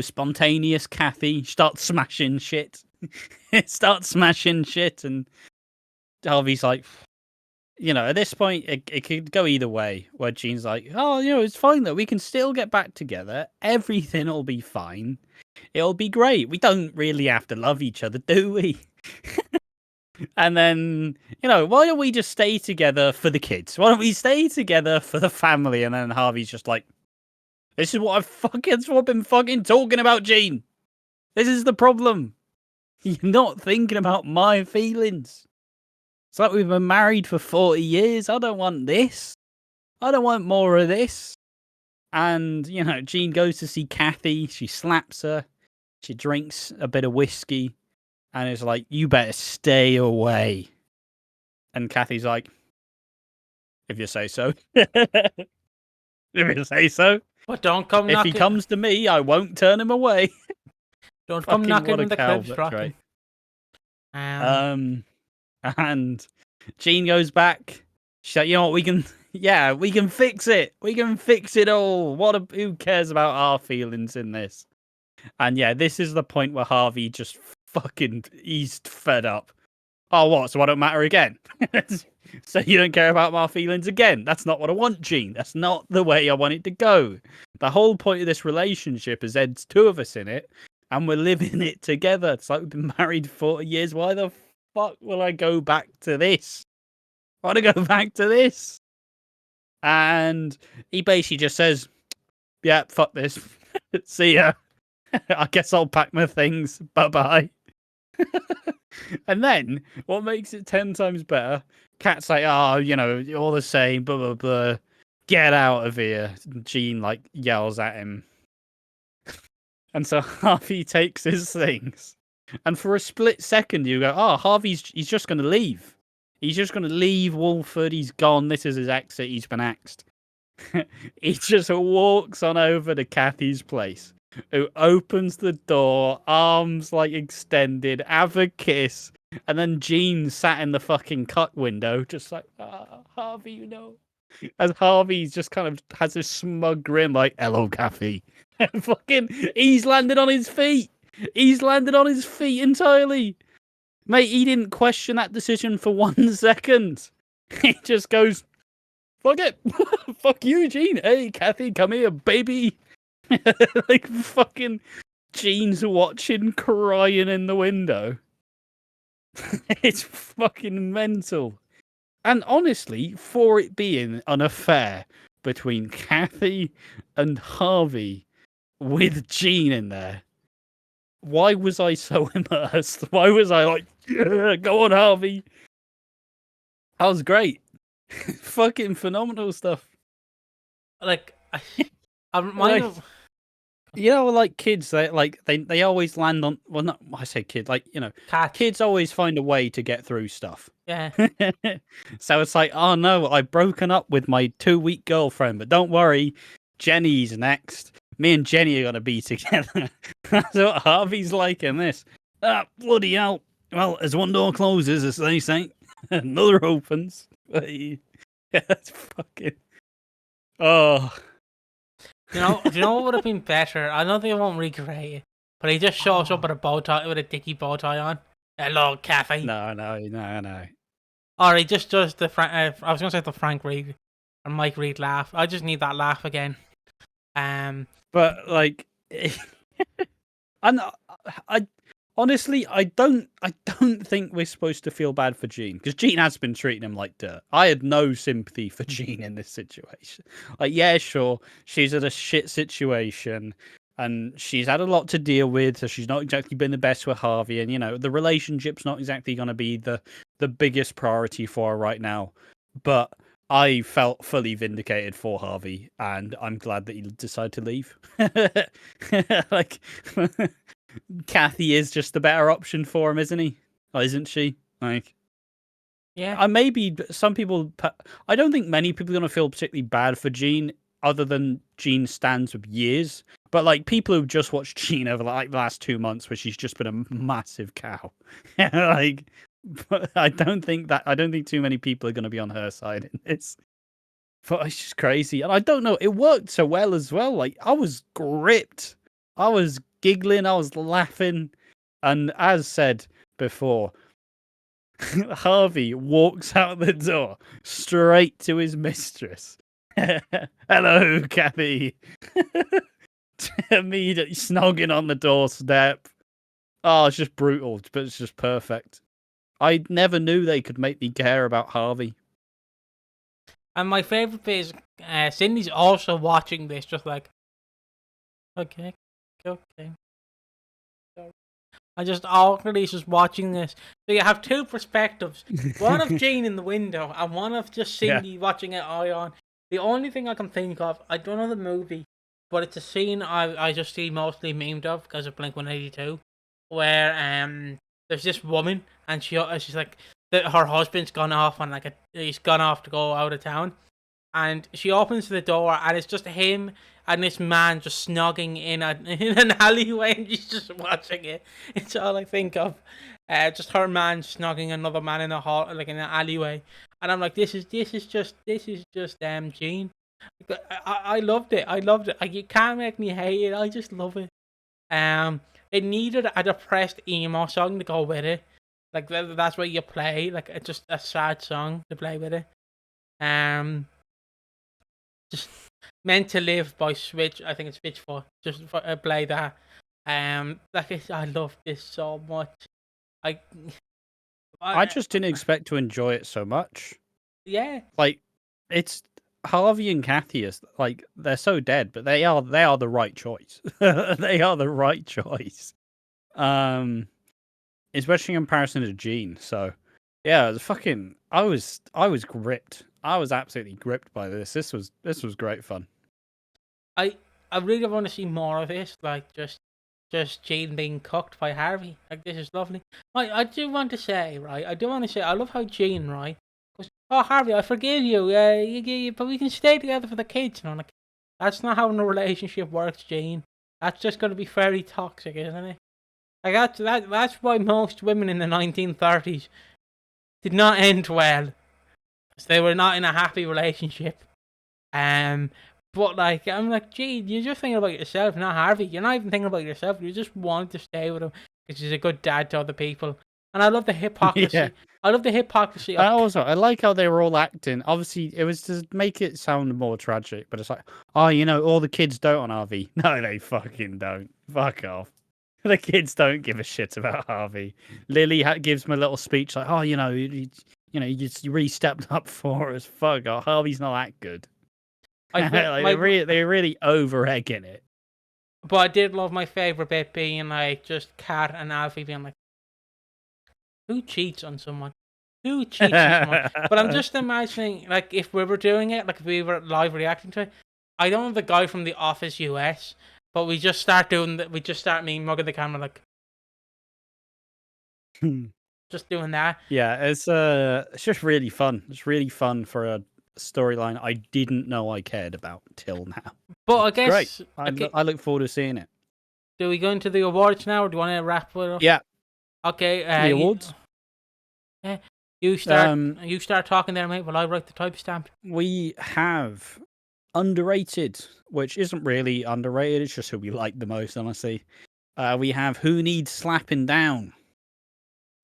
Speaker 2: Spontaneous Kathy starts smashing shit. And Harvey's like, at this point, it could go either way. Where Jean's like, oh, it's fine though. We can still get back together. Everything will be fine. It'll be great. We don't really have to love each other, do we? And then, why don't we just stay together for the kids? Why don't we stay together for the family? And then Harvey's just like, this is what I've been fucking talking about, Jean. This is the problem. You're not thinking about my feelings. It's like we've been married for 40 years. I don't want this. I don't want more of this. And, Jean goes to see Kathy. She slaps her. She drinks a bit of whiskey. And is like, you better stay away. And Kathy's like, if you say so. If you say so.
Speaker 1: But don't come knocking.
Speaker 2: If he comes to me, I won't turn him away.
Speaker 1: Don't come knocking in the cribs, rocking.
Speaker 2: Right. And Jean goes back. She's like, you know what, we can fix it. We can fix it all. Who cares about our feelings in this? And yeah, this is the point where Harvey just he's fed up. Oh, what? So I don't matter again? So you don't care about my feelings again? That's not what I want, Jean. That's not the way I want it to go. The whole point of this relationship is there's two of us in it, and we're living it together. It's like we've been married 40 years. Why the fuck will I go back to this? I want to go back to this. And he basically just says, yeah, fuck this. See ya. I guess I'll pack my things. Bye-bye. And then, what makes it 10 times better, Kat's like, oh, you're all the same, blah, blah, blah. Get out of here. Jean, yells at him. And so Harvey takes his things. And for a split second, you go, oh, he's just going to leave. He's just going to leave Walford. He's gone. This is his exit. He's been axed. He just walks on over to Kathy's place, who opens the door, arms like extended, have a kiss, and then Jean sat in the fucking cut window, just like, Harvey, you know. As Harvey just kind of has this smug grin, like, hello, Kathy. And fucking, he's landed on his feet. He's landed on his feet entirely. Mate, he didn't question that decision for 1 second. He just goes, fuck it. Fuck you, Jean. Hey, Kathy, come here, baby. Like, fucking Jean's watching, crying in the window. It's fucking mental. And honestly, for it being an affair between Kathy and Harvey with Jean in there, why was I so immersed? Why was I like, yeah, go on, Harvey? That was great. Fucking phenomenal stuff.
Speaker 1: Like, I'm reminded of...
Speaker 2: You know, like kids, they always land on. Well, not I say kid, like, you know,
Speaker 1: Cats.
Speaker 2: kids always find a way to get through stuff.
Speaker 1: Yeah.
Speaker 2: So it's like, oh no, I've broken up with my 2-week girlfriend, but don't worry, Jenny's next. Me and Jenny are gonna be together. That's what Harvey's like in this. Bloody hell! Well, as one door closes, as they say, another opens. Yeah, it's fucking. Oh.
Speaker 1: Do you know what would have been better? I don't think I won't recreate it, but he just shows up with a bow tie, with a dicky bow tie on. Hello, Kathy.
Speaker 2: No.
Speaker 1: Or he just does the I was gonna say the Frank Reed or Mike Reed laugh. I just need that laugh again.
Speaker 2: But like, and I honestly, I don't think we're supposed to feel bad for Jean, because Jean has been treating him like dirt. I had no sympathy for Jean in this situation. Like, yeah, sure, she's at a shit situation, and she's had a lot to deal with, so she's not exactly been the best with Harvey, and, you know, the relationship's not exactly going to be the biggest priority for her right now. But I felt fully vindicated for Harvey, and I'm glad that he decided to leave. Like, Kathy is just the better option for him, isn't he? Or isn't she? Like,
Speaker 1: yeah.
Speaker 2: Maybe some people. I don't think many people are going to feel particularly bad for Jean, other than Jean stands with years. But like, people who've just watched Jean over like the last 2 months, where she's just been a massive cow. Like, but I don't think too many people are going to be on her side in this. But it's just crazy, and I don't know. It worked so well as well. Like, I was gripped. I was giggling. I was laughing, and as said before, Harvey walks out the door straight to his mistress. Hello, Kathy. Immediately snogging on the doorstep. Oh, it's just brutal, but it's just perfect. I never knew they could make me care about Harvey.
Speaker 1: And my favourite bit is Cindy's also watching this, just like, okay. I just awkwardly just watching this. So you have two perspectives. One of Jane in the window, and one of just Cindy watching it eye on. The only thing I can think of, I don't know the movie, but it's a scene I just see mostly memed of because of Blink-182, where there's this woman, and she's like, her husband's gone off on he's gone off to go out of town, and she opens the door, and it's just him and this man just snogging in an alleyway, and she's just watching it. It's all I think of. Just her man snogging another man in a hall, like in an alleyway, and I'm like, this is just Gene. I loved it. Like, you can't make me hate it. I just love it. It needed a depressed emo song to go with it. Like, that's what you play. Like, it's just a sad song to play with it. Just Meant to Live by Switch. I think it's Switchfoot. Just play that. I love this so much.
Speaker 2: I just didn't expect to enjoy it so much.
Speaker 1: Yeah.
Speaker 2: Like, it's Harvey and Kathy is like, they're so dead, but they are the right choice. They are the right choice. Especially in comparison to Jean. So yeah, I was gripped. I was absolutely gripped by this. This was great fun.
Speaker 1: I really want to see more of this. Like, just just Jean being cooked by Harvey. Like, this is lovely. I do want to say, right? I love how Jean, right, goes, "Oh, Harvey, I forgive you. But we can stay together for the kids." And I'm like, that's not how a relationship works, Jean. That's just going to be very toxic, isn't it? Like, that's why most women in the 1930s did not end well. Because they were not in a happy relationship. But like, I'm like, gee, you're just thinking about yourself, not Harvey. You're not even thinking about yourself. You just want to stay with him because he's a good dad to other people. And I love the hypocrisy.
Speaker 2: Yeah.
Speaker 1: I love the hypocrisy.
Speaker 2: I like how they were all acting. Obviously, it was to make it sound more tragic, but it's like, oh, all the kids dote on Harvey. No, they fucking don't. Fuck off. The kids don't give a shit about Harvey. Lily gives him a little speech like, oh, you really stepped up for us. Fuck off. Harvey's not that good. They're really over egging it.
Speaker 1: But I did love my favourite bit being like just Kat and Alfie being like, who cheats on someone? Who cheats on someone? But I'm just imagining, like, if we were doing it, like if we were live reacting to it, I don't have the guy from The Office US, but we just start me mugging the camera like, just doing that.
Speaker 2: Yeah, it's just really fun. It's really fun for a storyline I didn't know I cared about till now.
Speaker 1: But I guess
Speaker 2: great. I look forward to seeing it. Do
Speaker 1: we go into the awards now, or do you want to wrap it up?
Speaker 2: Yeah.
Speaker 1: Okay.
Speaker 2: The awards.
Speaker 1: You start. You start talking there, mate. While I write the timestamp.
Speaker 2: We have underrated, which isn't really underrated. It's just who we like the most, honestly. We have who needs slapping down.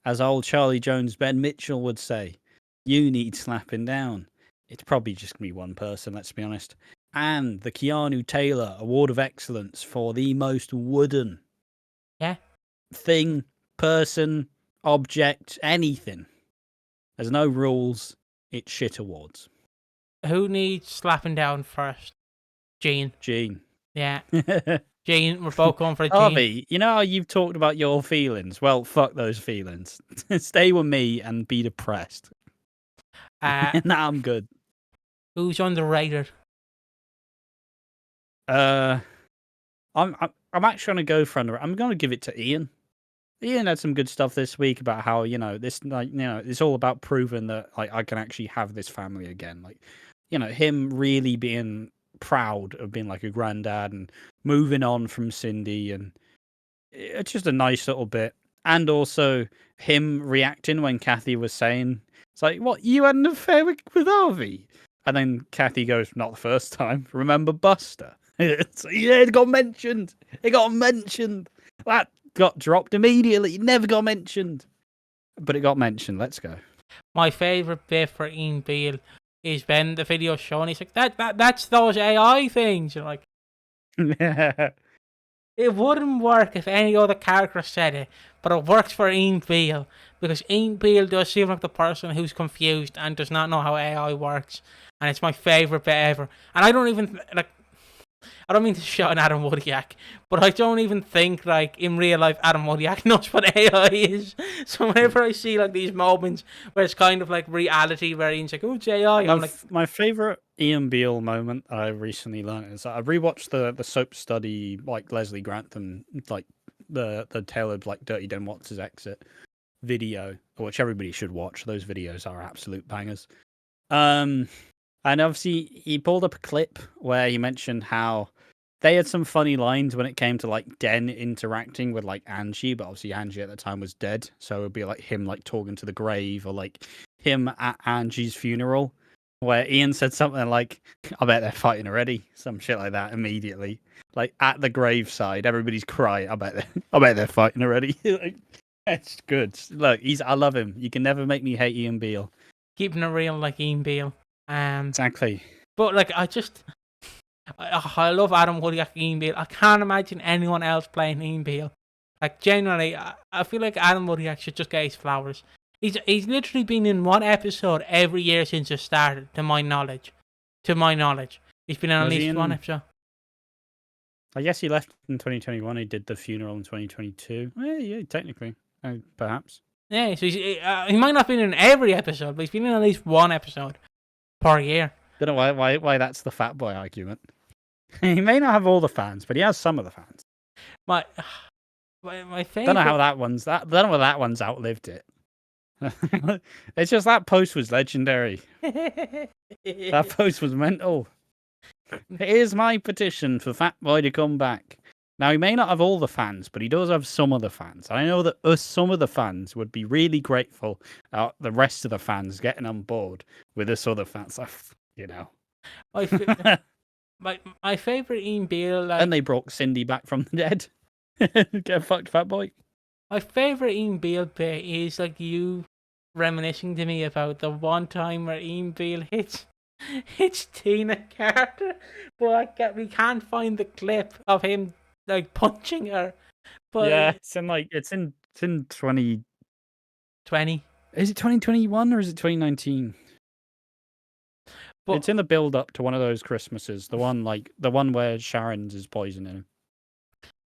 Speaker 2: As old Charlie Jones Ben Mitchell would say, you need slapping down. It's probably just going to be one person, let's be honest. And the Keanu Taylor Award of Excellence for the most wooden thing, person, object, anything. There's no rules. It's shit awards.
Speaker 1: Who needs slapping down first? Jean. Yeah. Jean, we're both going for Jean.
Speaker 2: Harvey, you know how you've talked about your feelings? Well, fuck those feelings. Stay with me and be depressed. Nah, I'm good.
Speaker 1: Who's underrated?
Speaker 2: I'm actually gonna go for I'm gonna give it to Ian. Ian had some good stuff this week about how it's all about proving that like I can actually have this family again. Like, him really being proud of being like a granddad and moving on from Cindy, and it's just a nice little bit. And also him reacting when Kathy was saying, it's like, what, you had an affair with Harvey? And then Kathy goes, not the first time. Remember Buster? It got mentioned. That got dropped immediately. It never got mentioned. But it got mentioned. Let's go.
Speaker 1: My favourite bit for Ian Beale is when the video showing, he's like, that's those AI things. You're like, it wouldn't work if any other character said it, but it works for Ian Beale because Ian Beale does seem like the person who's confused and does not know how AI works, and it's my favourite bit ever. And I don't even I don't mean to shout at Adam Wodiak, but I don't even think like in real life Adam Wodiak knows what AI is. So whenever I see like these moments where it's kind of like reality, where Ian's like, "Oh, it's AI," I'm like,
Speaker 2: my favourite Ian Beale moment I recently learned is I rewatched the soap study like Leslie Grantham, like the Tale of like Dirty Den Watts' exit video, which everybody should watch. Those videos are absolute bangers. And obviously, he pulled up a clip where he mentioned how they had some funny lines when it came to like Den interacting with like Angie, but obviously Angie at the time was dead, so it would be like him like talking to the grave, or like him at Angie's funeral, where Ian said something like, "I bet they're fighting already," some shit like that immediately. Like at the graveside, everybody's crying. I bet they're fighting already. Like, it's good. Look, I love him. You can never make me hate Ian Beale.
Speaker 1: Keeping it real like Ian Beale.
Speaker 2: Exactly.
Speaker 1: But like, I love Adam Wodiak and Ian Beale. I can't imagine anyone else playing Ian Beale. Like, genuinely, I feel like Adam Wodiak should just get his flowers. He's literally been in one episode every year since it started, to my knowledge. He's been in at least one episode.
Speaker 2: I guess he left in 2021. He did the funeral in 2022. Yeah, technically, perhaps.
Speaker 1: Yeah, so he might not have been in every episode, but he's been in at least one episode per year.
Speaker 2: Don't know why that's the fat boy argument. He may not have all the fans, but he has some of the fans.
Speaker 1: my
Speaker 2: Don't know how
Speaker 1: favorite.
Speaker 2: that one's that. Don't know how that one's outlived it. It's just that post was legendary. That post was mental. Here's my petition for Fat Boy to come back. Now, he may not have all the fans, but he does have some of the fans. I know that some of the fans would be really grateful at the rest of the fans getting on board with us other fans. You know.
Speaker 1: my, fa- my favorite Ian Beale, like,
Speaker 2: And they brought Cindy back from the dead. Get fucked, Fat Boy.
Speaker 1: my favorite Ian Beale bit is like you reminiscing to me about the one time where Ian Beale hits Tina Carter, but we can't find the clip of him like punching her. But
Speaker 2: Yeah, it's in 20.
Speaker 1: 20.
Speaker 2: Is it 2021 or is it 2019?
Speaker 1: But
Speaker 2: It's in the build up to one of those Christmases. The one where Sharon's is poisoning him.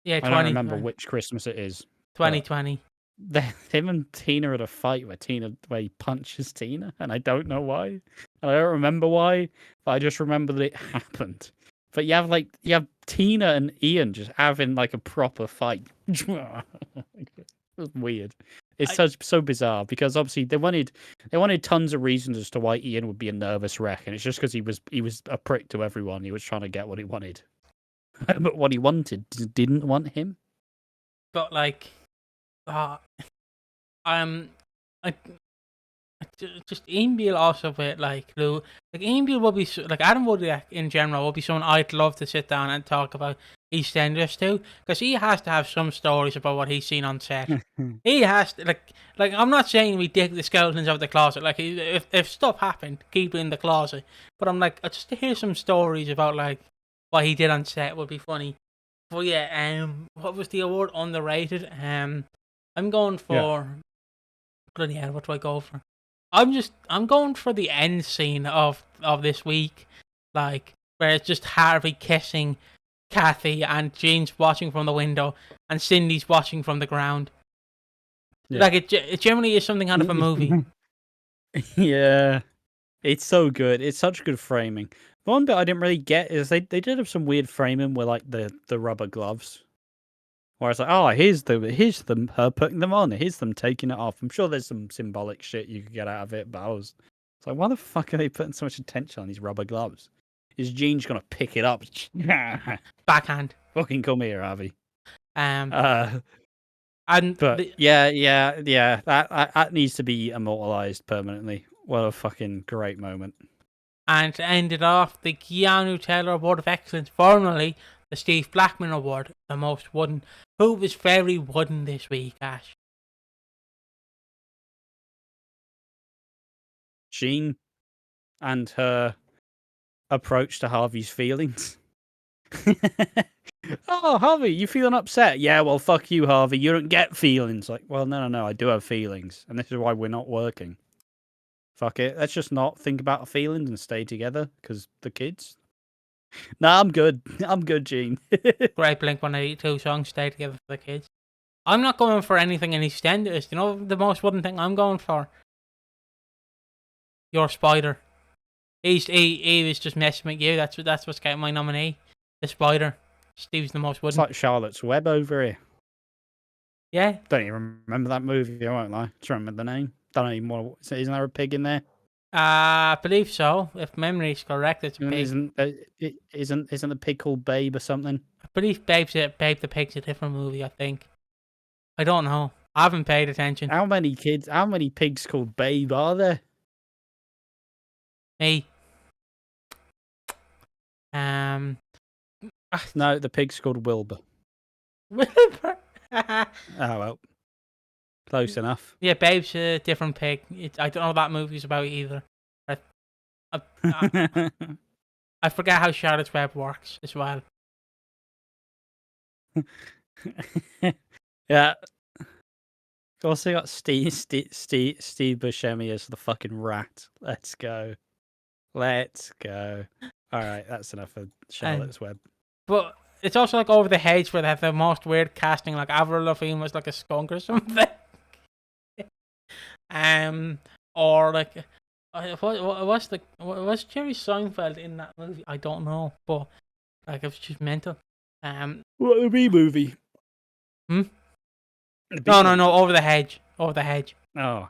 Speaker 1: yeah,
Speaker 2: I
Speaker 1: 20.
Speaker 2: don't remember which Christmas it is.
Speaker 1: 2020.
Speaker 2: Him and Tina had a fight where he punches Tina, and I don't know why. And I don't remember why, but I just remember that it happened. But you have Tina and Ian just having like a proper fight. It was weird. It's so bizarre because obviously they wanted tons of reasons as to why Ian would be a nervous wreck, and it's just because he was a prick to everyone. He was trying to get what he wanted, but what he wanted didn't want him.
Speaker 1: But like, I just Ian Beale also bit like Lou. Like Ian Beale would be like Adam Woodyack in general would be someone I'd love to sit down and talk about EastEnders too, because he has to have some stories about what he's seen on set. He has to like I'm not saying we dig the skeletons out of the closet. Like if stuff happened, keep it in the closet. But I'm like just to hear some stories about like what he did on set would be funny. But yeah, what was the award? Underrated. I'm going for bloody hell. What do I go for? I'm going for the end scene of this week, like where it's just Harvey kissing Kathy and Jean's watching from the window and Cindy's watching from the ground.
Speaker 2: Yeah.
Speaker 1: Like it generally is something out of a movie.
Speaker 2: Yeah, it's so good. It's such good framing. The one bit I didn't really get is they did have some weird framing with like the rubber gloves. Where it's like, oh, here's them her putting them on, here's them taking it off. I'm sure there's some symbolic shit you could get out of it, but it's like, why the fuck are they putting so much attention on these rubber gloves? Is Jean's gonna pick it up?
Speaker 1: Backhand.
Speaker 2: Fucking come here, Harvey.
Speaker 1: And
Speaker 2: But yeah, that needs to be immortalized permanently. What a fucking great moment.
Speaker 1: And to end it off, the Keanu Taylor Award of Excellence, formerly the Steve Blackman Award, the most wooden. Who was very wooden this week, Ash?
Speaker 2: Jean and her approach to Harvey's feelings. Oh, Harvey, you feeling upset? Yeah, well, fuck you, Harvey. You don't get feelings. Like, well, no, I do have feelings, and this is why we're not working. Fuck it. Let's just not think about our feelings and stay together, because the kids. Nah, I'm good. I'm good, Gene.
Speaker 1: Great Blink-182 song, Stay Together for the Kids. I'm not going for anything in EastEnders. You know the most wooden thing I'm going for? Your Spider. He was just messing with you. That's what's getting my nominee. The Spider. Steve's the most
Speaker 2: It's
Speaker 1: wooden.
Speaker 2: like Charlotte's Web over here.
Speaker 1: Yeah.
Speaker 2: Don't even remember that movie. I won't lie. Just remember the name. Don't even want to. Isn't there a pig in there?
Speaker 1: I believe so. If memory's correct, it's a pig.
Speaker 2: Isn't the pig called Babe or something?
Speaker 1: I believe Babe the Pig's a different movie, I think. I don't know. I haven't paid attention.
Speaker 2: How many pigs called Babe are there?
Speaker 1: Me.
Speaker 2: No, the pig's called Wilbur.
Speaker 1: Wilbur.
Speaker 2: Oh well. Close enough.
Speaker 1: Yeah, Babe's a different pig. I don't know what that movie's about either. I forget how Charlotte's Web works as well.
Speaker 2: Yeah. Also got Steve Buscemi as the fucking rat. Let's go. All right, that's enough of Charlotte's Web.
Speaker 1: But it's also like Over the Hedge where they have the most weird casting. Like Avril Lavigne was like a skunk or something. Or like, was Jerry Seinfeld in that movie? I don't know, but like it was just mental.
Speaker 2: What the B movie?
Speaker 1: No, Over the Hedge. Over the Hedge.
Speaker 2: Oh,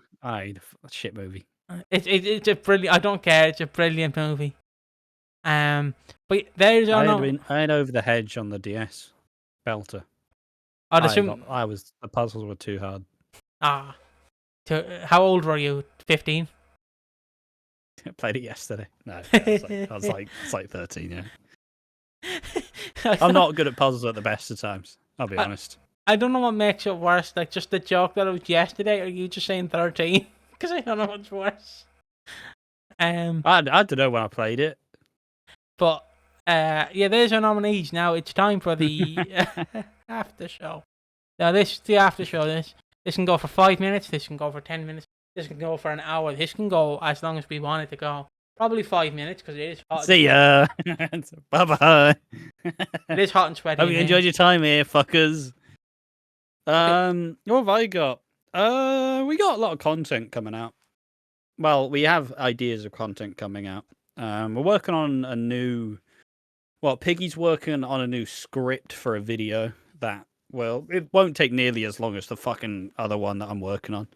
Speaker 2: shit movie.
Speaker 1: It's a brilliant. I don't care. It's a brilliant movie. But there's
Speaker 2: I had Over the Hedge on the DS. Belter. The puzzles were too hard.
Speaker 1: How old were you? 15?
Speaker 2: I played it yesterday. No, I was like 13, yeah. I'm not good at puzzles at the best of times, I'll be honest.
Speaker 1: I don't know what makes it worse, like just the joke that it was yesterday, or you just saying 13? Because I don't know what's worse.
Speaker 2: I don't know when I played it.
Speaker 1: But, there's our nominees. Now it's time for the after show. Now this is the after show. This can go for 5 minutes, this can go for 10 minutes, this can go for an hour, this can go as long as we want it to go. Probably 5 minutes, because it is hot.
Speaker 2: See ya! Bye-bye!
Speaker 1: It is hot and sweaty.
Speaker 2: Hope you enjoyed your time here, fuckers. What have I got? We got a lot of content coming out. Well, we have ideas of content coming out. We're working on a new... Well, Piggy's working on a new script for a video that, well, it won't take nearly as long as the fucking other one that I'm working on.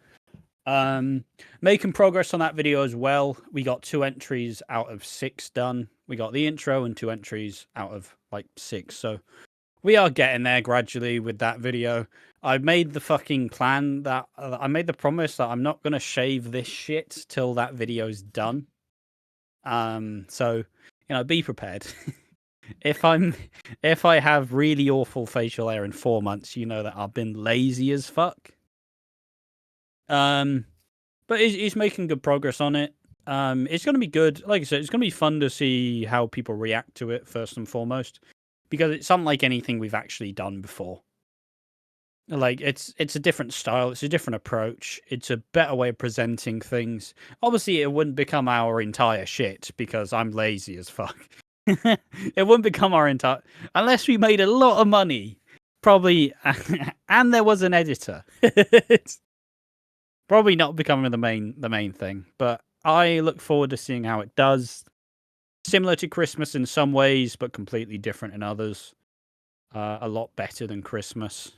Speaker 2: Making progress on that video as well. We got 2 entries out of 6 done. We got the intro and 2 entries out of, 6. So we are getting there gradually with that video. I made the fucking plan that... I made the promise that I'm not going to shave this shit till that video's done. So, be prepared. If I have really awful facial hair in 4 months, you know that I've been lazy as fuck. But he's making good progress on it. It's going to be good. Like I said, it's going to be fun to see how people react to it first and foremost, because it's unlike anything we've actually done before. Like it's a different style, it's a different approach, it's a better way of presenting things. Obviously, it wouldn't become our entire shit because I'm lazy as fuck. It wouldn't become our entire unless we made a lot of money, probably, and there was an editor. It's probably not becoming the main thing, but I look forward to seeing how it does. Similar to Christmas in some ways, but completely different in others. A lot better than Christmas,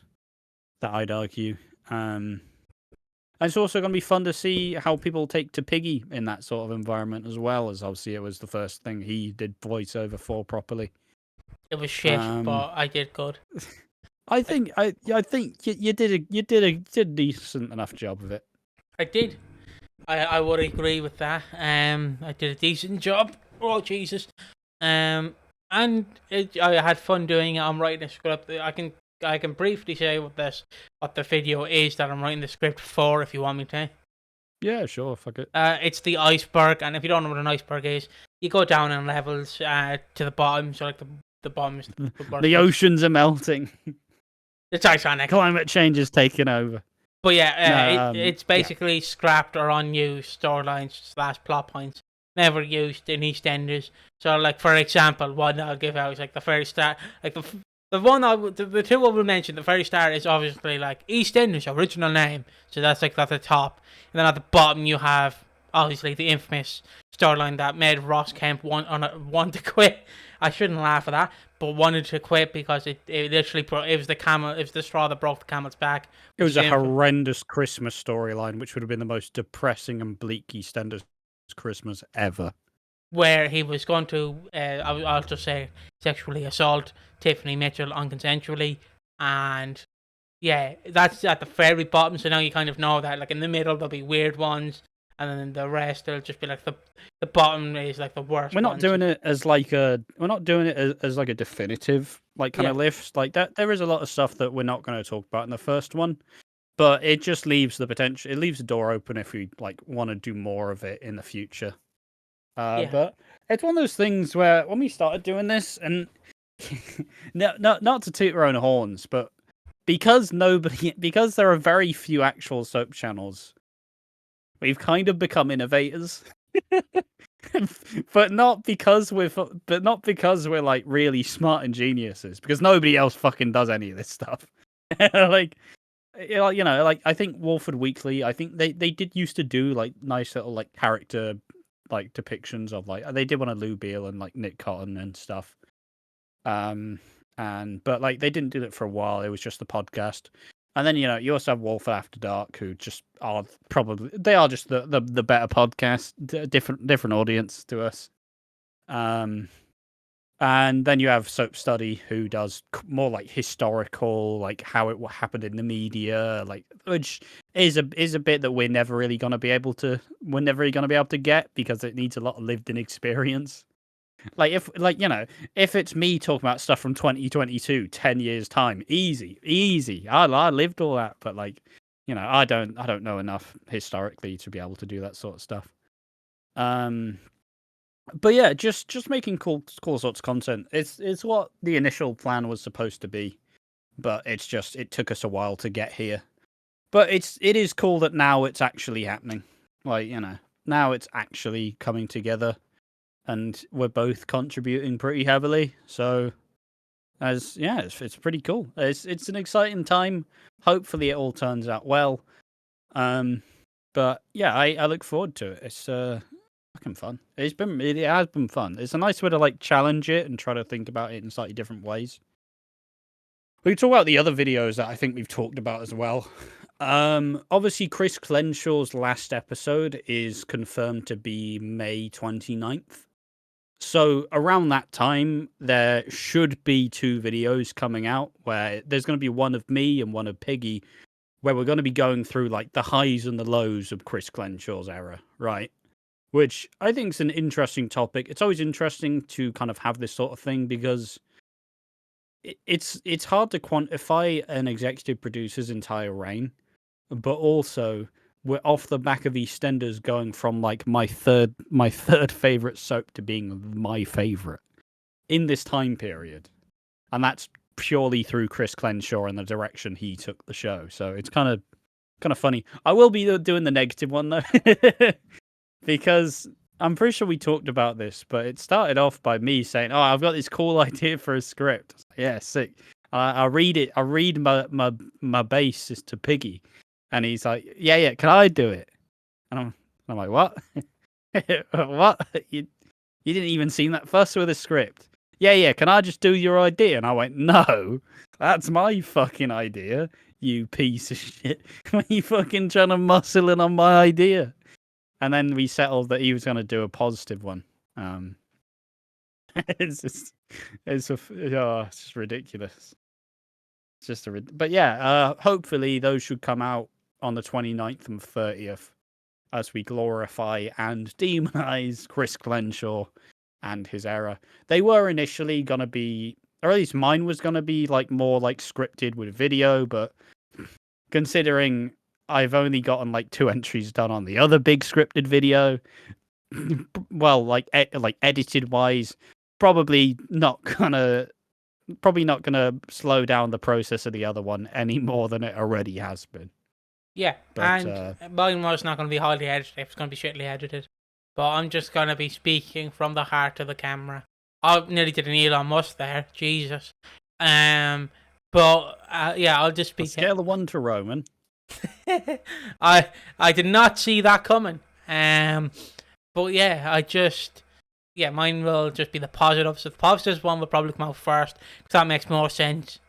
Speaker 2: that I'd argue. And it's also going to be fun to see how people take to Piggy in that sort of environment as well, as obviously it was the first thing he did voiceover for properly.
Speaker 1: It was shit, but I did good.
Speaker 2: I think you did a decent enough job of it.
Speaker 1: I did. I would agree with that. I did a decent job. Oh Jesus. I had fun doing it. I'm writing a script. I can briefly say what the video is that I'm writing the script for, if you want me to.
Speaker 2: Yeah, sure. Fuck it.
Speaker 1: It's the iceberg, and if you don't know what an iceberg is, you go down in levels to the bottom. So like the bottom is
Speaker 2: the oceans are melting.
Speaker 1: It's Titanic.
Speaker 2: Climate change is taking over.
Speaker 1: But yeah, it's basically scrapped or unused storylines / plot points never used in EastEnders. So like, for example, one I'll give out is like the very start, like the two I will mention. The very start is obviously like EastEnders original name, so that's like at the top, and then at the bottom you have obviously the infamous storyline that made Ross Kemp want to quit. I shouldn't laugh at that, but wanted to quit because it literally it was the straw that broke the camel's back.
Speaker 2: It was a horrendous Christmas storyline, which would have been the most depressing and bleak EastEnders Christmas ever.
Speaker 1: Where he was going to, I'll just say, sexually assault Tiffany Mitchell unconsensually, and yeah, that's at the very bottom. So now you kind of know that, like in the middle there'll be weird ones, and then the rest will just be like the bottom is like the worst.
Speaker 2: We're not doing it as like a definitive kind of list like that. There is a lot of stuff that we're not going to talk about in the first one, but it just leaves the potential. It leaves the door open if we want to do more of it in the future. But it's one of those things where when we started doing this, and not to toot our own horns, but because there are very few actual soap channels, we've kind of become innovators. but not because we're like really smart and geniuses, because nobody else fucking does any of this stuff. I think Walford Weekly, I think they did used to do like nice little character depictions of they did one of Lou Beale and Nick Cotton and stuff. But they didn't do it for a while. It was just the podcast. And then you also have Walford After Dark, who just are just the better podcast, different audience to us. And then you have Soap Study, who does more like historical, like how it happened in the media, like which is a bit that we're never really going to be able to get because it needs a lot of lived-in experience. Like if it's me talking about stuff from 2022, 10 years time, easy. I lived all that, but I don't know enough historically to be able to do that sort of stuff. But yeah, just making cool sorts of content. It's what the initial plan was supposed to be, but it took us a while to get here. But it is cool that now it's actually happening. Now it's actually coming together, and we're both contributing pretty heavily. So, it's pretty cool. It's an exciting time. Hopefully, it all turns out well. But yeah, I look forward to it. It's fucking fun. It has been fun. It's a nice way to challenge it and try to think about it in slightly different ways. We can talk about the other videos that I think we've talked about as well. Obviously Chris Clenshaw's last episode is confirmed to be May 29th. So around that time, there should be 2 videos coming out where there's going to be one of me and one of Piggy, where we're going to be going through the highs and the lows of Chris Clenshaw's era, right? Which I think is an interesting topic. It's always interesting to kind of have this sort of thing because it's hard to quantify an executive producer's entire reign, but also we're off the back of EastEnders going from my third favorite soap to being my favorite in this time period, and that's purely through Chris Clenshaw and the direction he took the show. So it's kind of funny. I will be doing the negative one though. Because I'm pretty sure we talked about this, but it started off by me saying, "Oh, I've got this cool idea for a script." Yeah, sick. I read it. I read my basis to Piggy, and he's like, "Yeah, can I do it?" And I'm like, "What? What? You didn't even seem that fussed with a script?" Yeah. Can I just do your idea? And I went, "No, that's my fucking idea. You piece of shit. Why are you fucking trying to muscle in on my idea?" And then we settled that he was going to do a positive one. It's just ridiculous. It's just but yeah, hopefully those should come out on the 29th and 30th as we glorify and demonize Chris Clenshaw and his era. They were initially going to be, or at least mine was going to be more scripted with video, but considering I've only gotten 2 entries done on the other big scripted video. Well, edited wise, probably not gonna slow down the process of the other one any more than it already has been.
Speaker 1: Yeah, but, and mine was not going to be highly edited. It's going to be shitly edited. But I'm just going to be speaking from the heart of the camera. I nearly did an Elon Musk there, Jesus. But I'll just speak.
Speaker 2: Scale of 1 to Roman.
Speaker 1: I did not see that coming. But yeah, mine will just be the positives. The positives one will probably come out first because that makes more sense.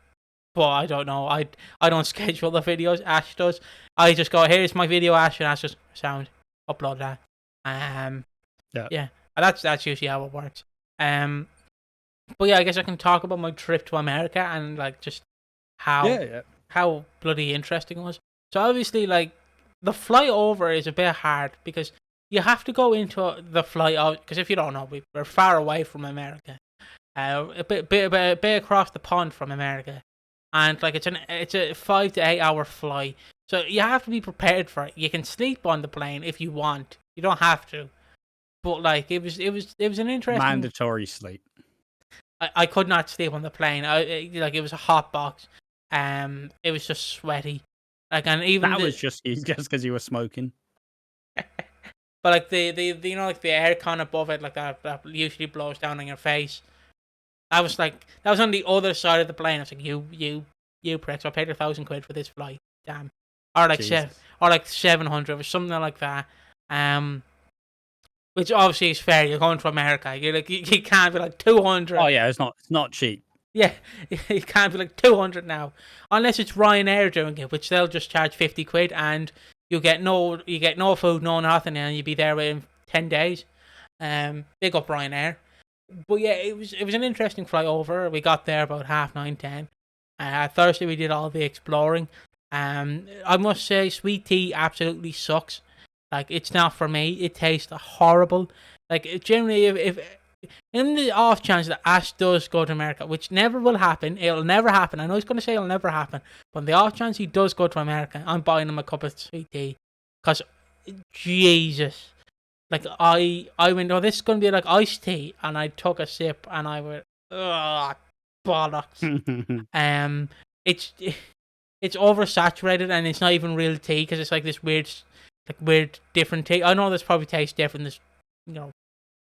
Speaker 1: But I don't know. I don't schedule the videos. Ash does. I just go, here's my video, Ash, and Ash just sound upload that. Yeah. That's usually how it works. But yeah, I guess I can talk about my trip to America and just how bloody interesting it was. So obviously, the flight over is a bit hard because you have to go into the flight out. Because if you don't know, we're far away from America, a bit across the pond from America, and it's a 5 to 8 hour flight. So you have to be prepared for it. You can sleep on the plane if you want. You don't have to, but it was an interesting
Speaker 2: mandatory sleep.
Speaker 1: I could not sleep on the plane. It was a hot box. It was just sweaty. And even
Speaker 2: that was just because you were smoking.
Speaker 1: But the the air con above it, that usually blows down on your face. That was on the other side of the plane. I was like, you pricks! I paid £1,000 for this flight. Damn, or 700 or something like that. Which obviously is fair. You're going to America. You can't be 200.
Speaker 2: Oh yeah, it's not cheap.
Speaker 1: Yeah, it can't be like 200 now, unless it's Ryanair doing it, which they'll just charge 50 quid, and you get no food, no nothing, and you'll be there within 10 days. Big up Ryanair. But yeah, it was an interesting flight over. We got there about 9:30, 10. Thursday we did all the exploring. I must say, sweet tea absolutely sucks. Like, it's not for me. It tastes horrible. Like, generally, if in the off chance that Ash does go to America, which never will happen, it'll never happen. I know he's going to say it'll never happen, but in the off chance he does go to America, I'm buying him a cup of sweet tea. Because, Jesus. Like, I went, oh, this is going to be like iced tea, and I took a sip, and I went, ugh, bollocks. It's oversaturated, and it's not even real tea, because it's like this weird, different tea. I know this probably tastes different,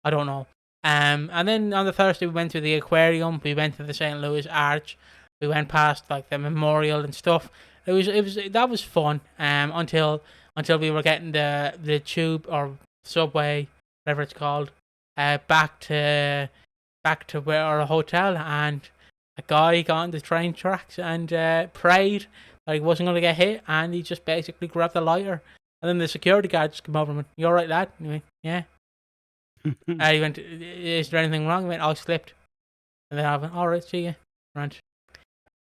Speaker 1: I don't know. And then on the Thursday, we went to the aquarium, we went to the St. Louis Arch, we went past, like, the memorial and stuff. That was fun, until we were getting the tube, or subway, whatever it's called, back to where our hotel, and a guy got on the train tracks and prayed that he wasn't going to get hit, and he just basically grabbed the lighter, and then the security guard just came over and went, "You alright, lad?" And he went, "Yeah." He went, "Is there anything wrong?" He went, "I slipped." And then I went, "Alright, see you." Right.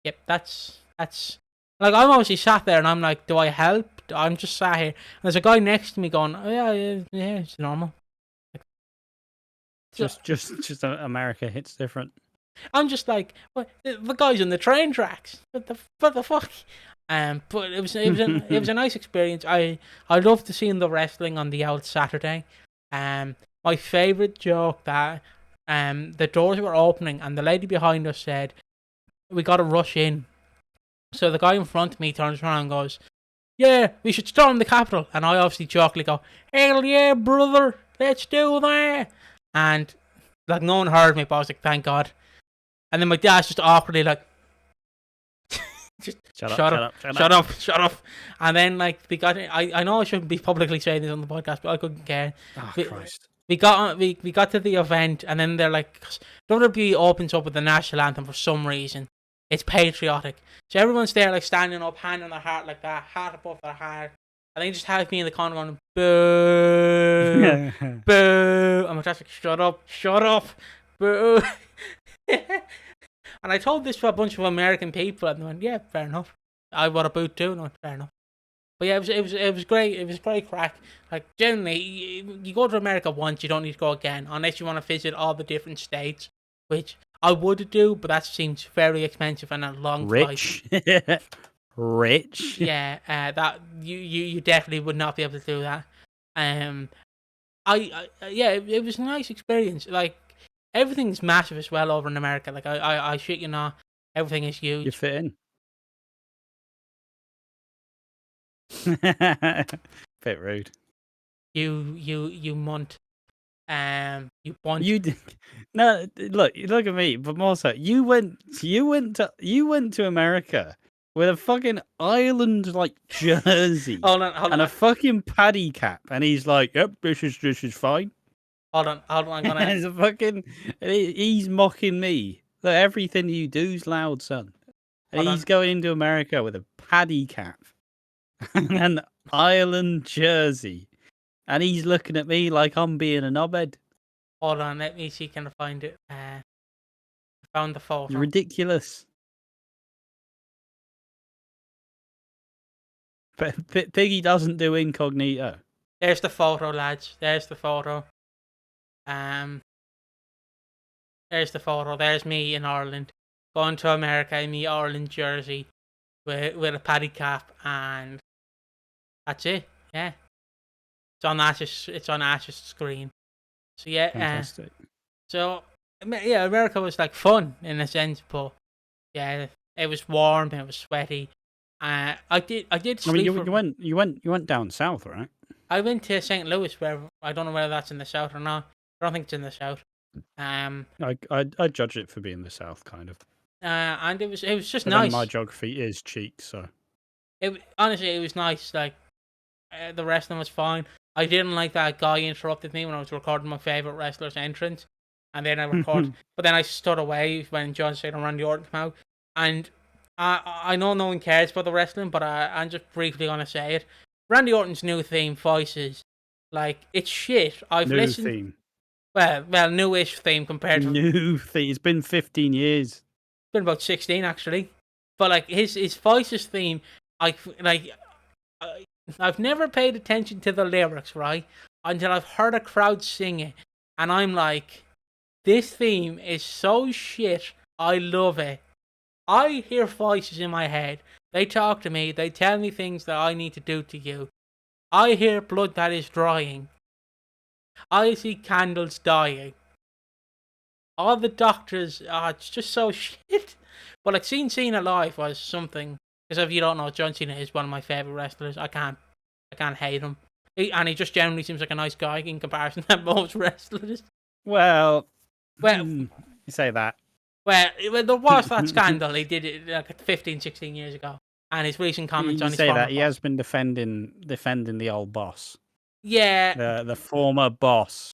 Speaker 1: Yep, that's like, I'm obviously sat there and I'm like, do I help? I'm just sat here. And there's a guy next to me going, "Oh, yeah, it's normal."
Speaker 2: Just America hits different.
Speaker 1: I'm just like, what? The guy's on the train tracks. What the fuck? But it was a nice experience. I loved seeing the wrestling on the old Saturday. My favorite joke that the doors were opening and the lady behind us said, "We got to rush in." So the guy in front of me turns around and goes, "Yeah, we should storm the Capitol." And I obviously jokingly go, "Hell yeah, brother, let's do that." And like, no one heard me, but I was like, "Thank God." And then my dad's just awkwardly like, just shut up. And then, like, we got, I know I shouldn't be publicly saying this on the podcast, but I couldn't care.
Speaker 2: Oh, Christ.
Speaker 1: We got to the event, and then they're like, WWE opens up with the national anthem for some reason. It's patriotic. So everyone's there, like, standing up, hand on their heart like that, heart above their heart. And they just have me in the corner going, "Boo, boo." And my dad's like, shut up, boo." And I told this to a bunch of American people, and they went, "Yeah, fair enough. I would have booed too." No, fair enough. But yeah, it was great. It was great crack. Like, generally, you go to America once, you don't need to go again, unless you want to visit all the different states, which I would do, but that seems very expensive and a long flight.
Speaker 2: Rich.
Speaker 1: Yeah, that you definitely would not be able to do that. Yeah, it was a nice experience. Like, everything's massive as well over in America. Like, I shit you not, everything is huge.
Speaker 2: You fit in. Bit rude.
Speaker 1: You munt. You bunt.
Speaker 2: You did. No, look at me. But more so, you went to America with a fucking island like jersey
Speaker 1: hold on.
Speaker 2: A fucking paddy cap, and he's like, "Yep, this is fine."
Speaker 1: Hold on. I'm gonna.
Speaker 2: He's mocking me. Look, everything you do's loud, son. And he's going into America with a paddy cap and an Ireland jersey, and he's looking at me like I'm being a knobhead.
Speaker 1: Hold on, let me see. Can I find it? I found the photo.
Speaker 2: You're ridiculous. But Piggy doesn't do incognito.
Speaker 1: There's the photo, lads. There's the photo. There's the photo. There's me in Ireland, going to America in the Ireland jersey with a paddy cap, and that's it. Yeah, it's on Ash's screen. So yeah,
Speaker 2: fantastic.
Speaker 1: So yeah, America was like fun in a sense, but yeah, it was warm, it was sweaty. I did sleep.
Speaker 2: I mean, you went down south, right?
Speaker 1: I went to St. Louis, where I don't know whether that's in the south or not. I don't think it's in the south.
Speaker 2: I judge it for being the south, kind of.
Speaker 1: And it was just
Speaker 2: but
Speaker 1: nice.
Speaker 2: My geography is cheek, so.
Speaker 1: Honestly, it was nice. Like, the wrestling was fine. I didn't like that guy interrupted me when I was recording my favorite wrestler's entrance, and then I record. But then I stood away when John Cena and Randy Orton came out, and I know no one cares about the wrestling, but I'm just briefly gonna say it. Randy Orton's new theme, Voices, like it's shit. I've
Speaker 2: New
Speaker 1: listened.
Speaker 2: theme.
Speaker 1: Well, newish theme compared to
Speaker 2: New theme. It's been 15 years.
Speaker 1: It's been about 16 actually. But like his Voices theme, I've never paid attention to the lyrics, right? Until I've heard a crowd sing it. And I'm like, this theme is so shit. I love it. I hear voices in my head. They talk to me. They tell me things that I need to do to you. I hear blood that is drying. I see candles dying. All the doctors, it's just so shit. But like seeing Cena live was something. Because if you don't know, John Cena is one of my favourite wrestlers. I can't hate him. And he just generally seems like a nice guy in comparison to most wrestlers.
Speaker 2: Well, you say that.
Speaker 1: Well, there was that scandal. He did it like 15, 16 years ago. And his recent comments on his
Speaker 2: say
Speaker 1: former
Speaker 2: that. He
Speaker 1: boss.
Speaker 2: has been defending the old boss.
Speaker 1: Yeah.
Speaker 2: The former boss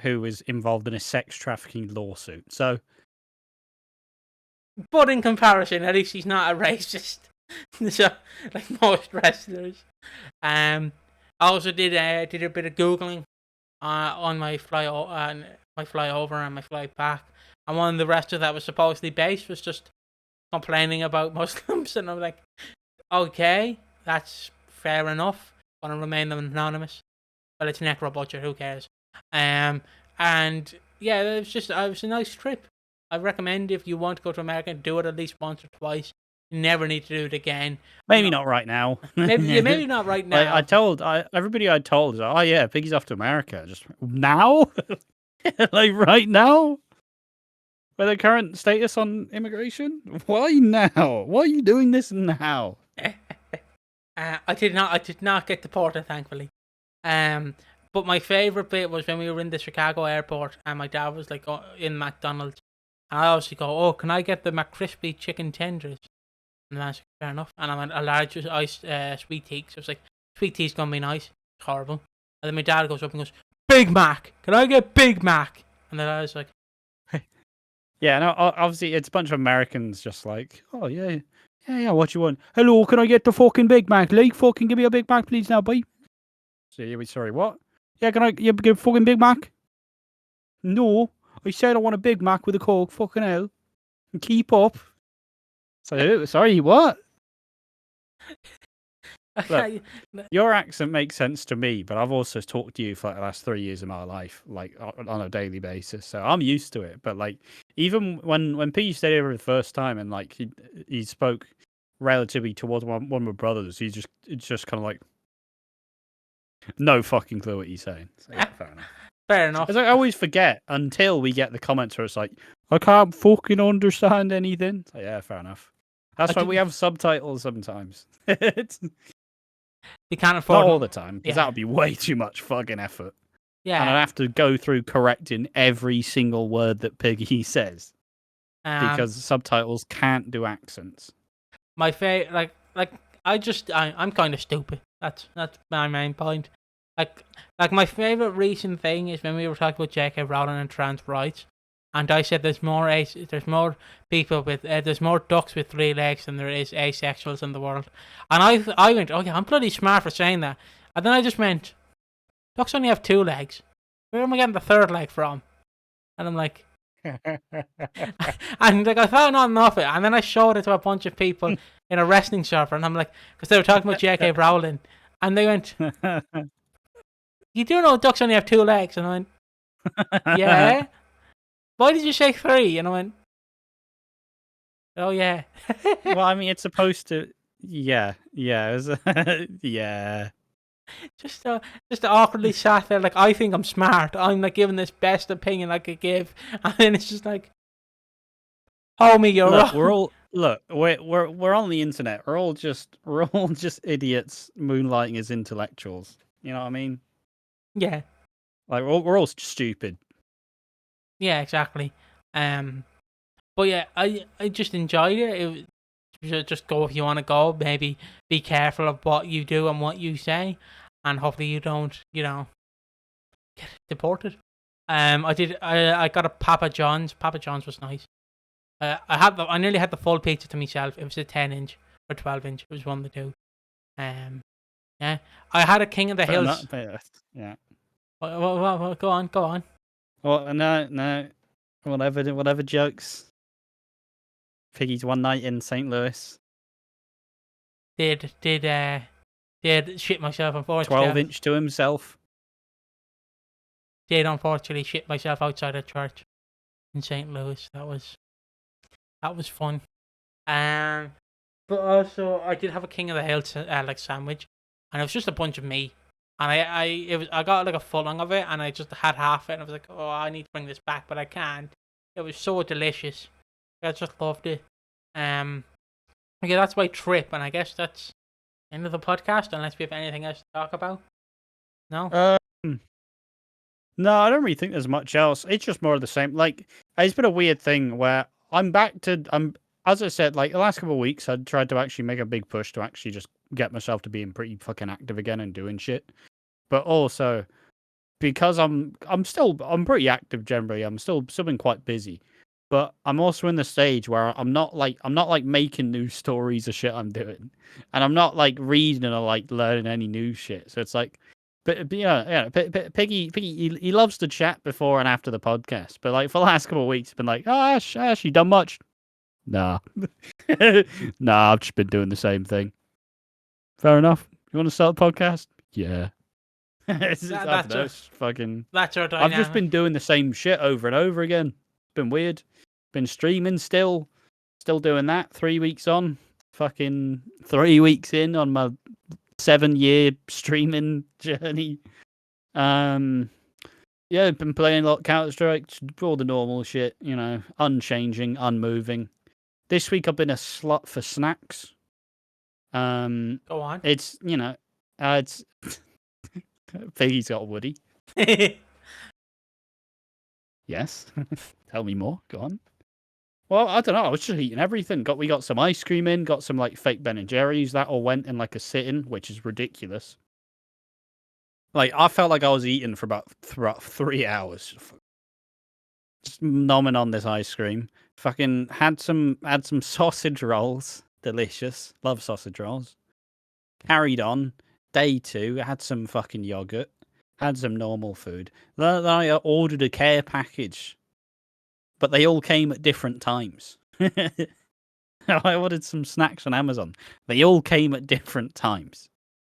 Speaker 2: who was involved in a sex trafficking lawsuit. So,
Speaker 1: but in comparison, at least he's not a racist. So, like most wrestlers. I also did a bit of Googling on my fly over and my fly back. And one of the wrestlers that was supposedly based was just complaining about Muslims. And I'm like, okay, that's fair enough. Want to remain anonymous. Well, it's Necro Butcher, who cares? And yeah, it was a nice trip. I recommend if you want to go to America, do it at least once or twice. You never need to do it again.
Speaker 2: Maybe not right now.
Speaker 1: maybe not right now.
Speaker 2: I told everybody I told, oh yeah, Piggy's off to America. Just now? Like right now? With the current status on immigration? Why now? Why are you doing this now?
Speaker 1: I did not get deported, thankfully. But my favourite bit was when we were in the Chicago airport and my dad was like in McDonald's. And I obviously go, oh, can I get the McCrispy chicken tenders? And that's fair enough. And I went a large iced sweet tea. So I was like, sweet tea's gonna be nice. It's horrible. And then my dad goes up and goes, Big Mac! Can I get Big Mac? And then I was like,
Speaker 2: yeah, no, obviously it's a bunch of Americans just like, oh yeah, what you want? Hello, can I get the fucking Big Mac? Like, fucking give me a Big Mac, please now, boy. So, sorry, what? Yeah, can I get a fucking Big Mac? No, I said I want a Big Mac with a Coke, fucking hell. Keep up. So, sorry, what? Look, your accent makes sense to me, but I've also talked to you for like the last 3 years of my life, like on a daily basis. So I'm used to it. But like, even when Piggy stayed over the first time and like he spoke relatively towards one of my brothers, it's just kind of like no fucking clue what he's saying. So, yeah, fair enough.
Speaker 1: Fair enough.
Speaker 2: It's like, I always forget until we get the comments where it's like, I can't fucking understand anything. So, yeah, fair enough. That's why we have subtitles sometimes.
Speaker 1: You can't afford
Speaker 2: not all the time, because that would be way too much fucking effort.
Speaker 1: Yeah.
Speaker 2: And I'd have to go through correcting every single word that Piggy says. Because subtitles can't do accents.
Speaker 1: My favorite, I'm kind of stupid. That's my main point. Like my favorite recent thing is when we were talking about J.K. Rowling and trans rights, and I said there's more people with there's more ducks with 3 legs than there is asexuals in the world, and I went, oh yeah, I'm bloody smart for saying that, and then I just went, ducks only have 2 legs. Where am I getting the 3rd leg from? And I'm like, and like I found out enough of it, and then I showed it to a bunch of people in a wrestling shop, and I'm like, because they were talking about J.K. Rowling, and they went, you do know ducks only have 2 legs? And I went, yeah. Why did you say 3? And I went, oh yeah.
Speaker 2: Well, I mean, it's supposed to. Yeah. It was, yeah.
Speaker 1: Just awkwardly sat there, like I think I'm smart. I'm like giving this best opinion I could give, and then it's just like, homie, you're wrong.
Speaker 2: We're on the internet. We're all just idiots moonlighting as intellectuals. You know what I mean?
Speaker 1: Yeah.
Speaker 2: Like we're all stupid.
Speaker 1: Yeah, exactly. But yeah, I just enjoyed it. You should just go if you want to go. Maybe be careful of what you do and what you say, and hopefully you don't, get deported. I got a Papa John's. Papa John's was nice. I nearly had the full pizza to myself. It was a 10-inch or 12-inch. It was one of the two. Yeah. I had a King of the
Speaker 2: Fair
Speaker 1: Hills.
Speaker 2: enough, yeah.
Speaker 1: What, go on.
Speaker 2: Well, no. Whatever jokes. Piggy's one night in St. Louis.
Speaker 1: Did shit myself, unfortunately.
Speaker 2: 12-inch to himself.
Speaker 1: Did unfortunately shit myself outside a church in St. Louis. That was fun. But also I did have a King of the Hills like sandwich, and it was just a bunch of meat. And I got like a full lung of it, and I just had half it, and I was like, oh, I need to bring this back, but I can't. It was so delicious. I just loved it. Yeah, that's my trip, and I guess that's the end of the podcast, unless we have anything else to talk about. No?
Speaker 2: No, I don't really think there's much else. It's just more of the same. Like, it's been a weird thing where as I said, like the last couple of weeks, I tried to actually make a big push to actually just get myself to being pretty fucking active again and doing shit. But also, because I'm pretty active generally. I'm still been quite busy. But I'm also in the stage where I'm not like making new stories of shit I'm doing, and I'm not like reading or like learning any new shit. So it's like, but yeah, Piggy, he loves to chat before and after the podcast. But like for the last couple of weeks, it's been like, oh, Ash, you done much? Nah, nah, I've just been doing the same thing. Fair enough. You want to start the podcast? Yeah. It's fucking.
Speaker 1: That's our dynamic.
Speaker 2: I've just been doing the same shit over and over again. It's been weird. Been streaming still doing that. 3 weeks on, fucking 3 weeks in on my 7-year streaming journey. Yeah, been playing a lot of Counter-Strike, all the normal shit, unchanging, unmoving. This week I've been a slut for snacks.
Speaker 1: Go on.
Speaker 2: It's it's Piggy's got a Woody. Yes. Tell me more. Go on. Well, I don't know. I was just eating everything. We got some ice cream in, got some like fake Ben and Jerry's. That all went in like a sit-in, which is ridiculous. Like I felt like I was eating for about 3 hours, just nomming on this ice cream. Fucking had some sausage rolls, delicious. Love sausage rolls. Carried on. Day 2, had some fucking yogurt. Had some normal food. Then I ordered a care package, but they all came at different times. I ordered some snacks on Amazon. They all came at different times.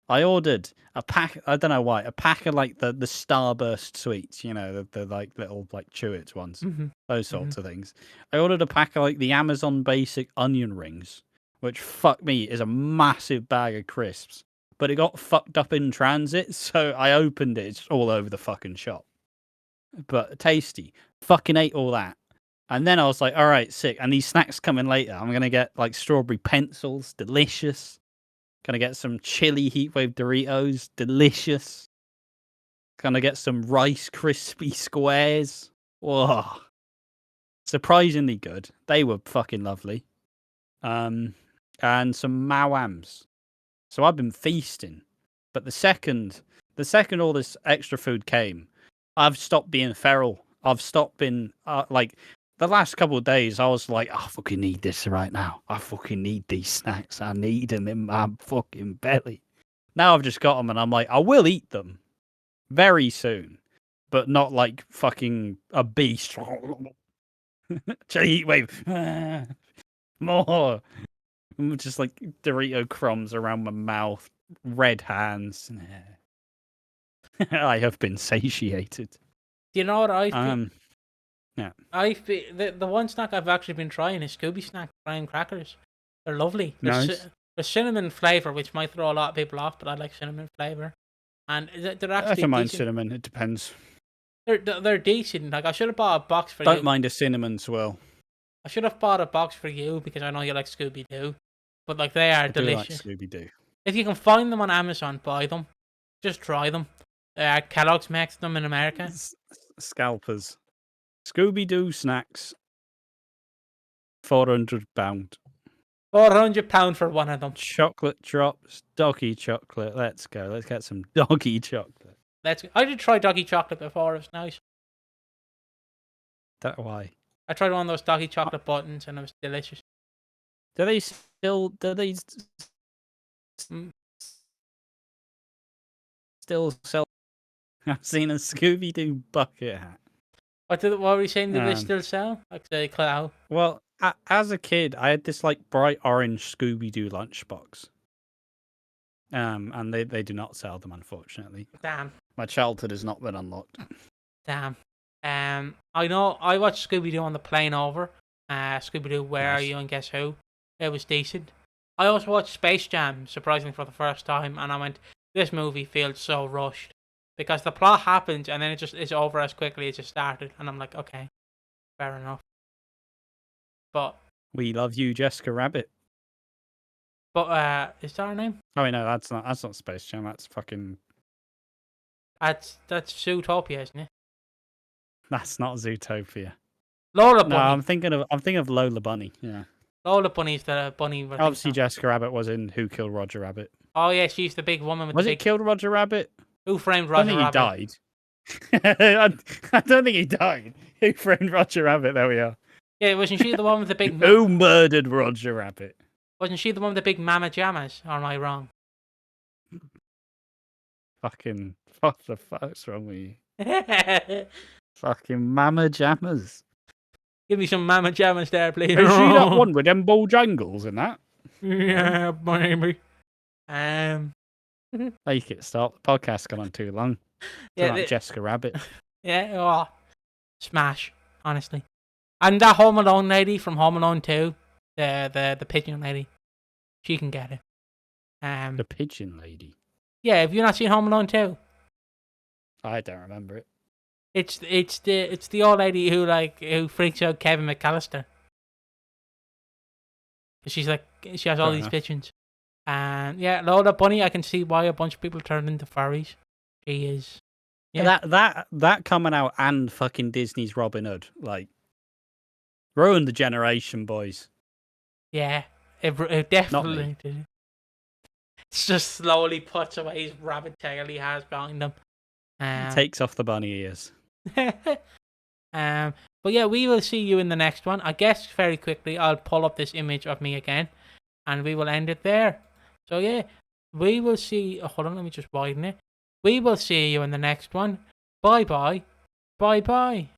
Speaker 2: I ordered a pack. I don't know why. A pack of like the Starburst sweets. The like little like Chewits ones.
Speaker 1: Mm-hmm.
Speaker 2: Those sorts of things. I ordered a pack of like the Amazon basic onion rings, which fuck me is a massive bag of crisps. But it got fucked up in transit, so I opened it. It's all over the fucking shop. But tasty. Fucking ate all that. And then I was like, all right, sick. And these snacks coming later. I'm going to get like strawberry pencils. Delicious. Gonna get some chili heatwave Doritos. Delicious. Gonna get some Rice Krispie squares. Whoa. Surprisingly good. They were fucking lovely. And some Mawams. So I've been feasting. But the second all this extra food came, I've stopped being feral. I've stopped being like the last couple of days. I was like, I fucking need this right now. I fucking need these snacks. I need them in my fucking belly. Now I've just got them, and I'm like, I will eat them very soon, but not like fucking a beast. Heat wave. More. Just like Dorito crumbs around my mouth, red hands. I have been satiated.
Speaker 1: Do you know what I feel?
Speaker 2: Yeah.
Speaker 1: I feel the one snack I've actually been trying is Scooby Snack graham crackers. They're lovely.
Speaker 2: Nice.
Speaker 1: The cinnamon flavour, which might throw a lot of people off, but I like cinnamon flavour. And they're actually
Speaker 2: I don't mind
Speaker 1: decent.
Speaker 2: cinnamon. It depends.
Speaker 1: They're decent. Like I should have bought a box for you.
Speaker 2: Don't mind a cinnamon swirl.
Speaker 1: I should have bought a box for you because I know you like Scooby Doo. But like they are delicious.
Speaker 2: I like Scooby Doo.
Speaker 1: If you can find them on Amazon, buy them. Just try them. Kellogg's makes them in America.
Speaker 2: Scalpers. Scooby Doo snacks. £400.
Speaker 1: £400 for one of them.
Speaker 2: Chocolate drops, doggy chocolate. Let's go. Let's get some doggy chocolate.
Speaker 1: I did try doggy chocolate before. It was nice.
Speaker 2: Why?
Speaker 1: I tried one of those doggy chocolate buttons and it was delicious.
Speaker 2: Do they still
Speaker 1: Mm.
Speaker 2: sell? I've seen a Scooby Doo bucket hat.
Speaker 1: What were we saying? Did they
Speaker 2: Um,
Speaker 1: still sell? Like the cloud?
Speaker 2: Well, as a kid, I had this like bright orange Scooby Doo lunchbox. And they do not sell them, unfortunately.
Speaker 1: Damn.
Speaker 2: My childhood has not been unlocked.
Speaker 1: Damn. I know. I watched Scooby Doo on the plane over. Scooby Doo, Where Are
Speaker 2: Nice.
Speaker 1: You and Guess Who? It was decent. I also watched Space Jam, surprisingly for the first time, and I went, this movie feels so rushed because the plot happens and then it just is over as quickly as it started, and I'm like, okay, fair enough. But
Speaker 2: We love you, Jessica Rabbit.
Speaker 1: is that her name?
Speaker 2: Oh wait, no, that's not Space Jam. That's
Speaker 1: That's Zootopia, isn't it?
Speaker 2: That's not Zootopia.
Speaker 1: Lola
Speaker 2: No,
Speaker 1: Bunny.
Speaker 2: I'm thinking of Lola Bunny. Yeah.
Speaker 1: Lola Bunny's the bunny.
Speaker 2: Obviously, Jessica Rabbit was in Who Killed Roger Rabbit.
Speaker 1: Oh yeah, she's the big woman with
Speaker 2: Was
Speaker 1: the
Speaker 2: it
Speaker 1: big.
Speaker 2: Killed Roger Rabbit?
Speaker 1: Who Framed
Speaker 2: I
Speaker 1: Roger
Speaker 2: don't
Speaker 1: Rabbit?
Speaker 2: think he died. I don't think he died. Who framed Roger Rabbit? There we are.
Speaker 1: Yeah, wasn't she the one with the big?
Speaker 2: Who murdered Roger Rabbit?
Speaker 1: Wasn't she the one with the big mama jammas? Or am I wrong?
Speaker 2: Fucking what the fuck's wrong with you? Fucking mama jammers.
Speaker 1: Give me some mama jammas there, please.
Speaker 2: Is she that one with them Bojangles and that?
Speaker 1: Yeah, maybe.
Speaker 2: Make it stop. The podcast's gone on too long.
Speaker 1: Yeah,
Speaker 2: Like Jessica Rabbit.
Speaker 1: yeah. Oh, smash. Honestly, and that Home Alone lady from Home Alone 2, the pigeon lady, she can get it.
Speaker 2: The pigeon lady.
Speaker 1: Yeah. Have you not seen Home Alone 2?
Speaker 2: I don't remember it.
Speaker 1: It's the old lady who freaks out Kevin McAllister. She has all
Speaker 2: Fair
Speaker 1: these
Speaker 2: enough.
Speaker 1: pigeons. And yeah, Lola Bunny, I can see why a bunch of people turned into furries. She is. Yeah.
Speaker 2: That coming out and fucking Disney's Robin Hood, like, ruined the generation, boys.
Speaker 1: Yeah. It definitely did. It's just slowly puts away his rabbit tail he has behind him.
Speaker 2: Takes off the bunny ears.
Speaker 1: But yeah, we will see you in the next one. I guess very quickly I'll pull up this image of me again, and we will end it there. So yeah, we will see. Oh, hold on, let me just widen it. We will see you in the next one. Bye bye. Bye bye.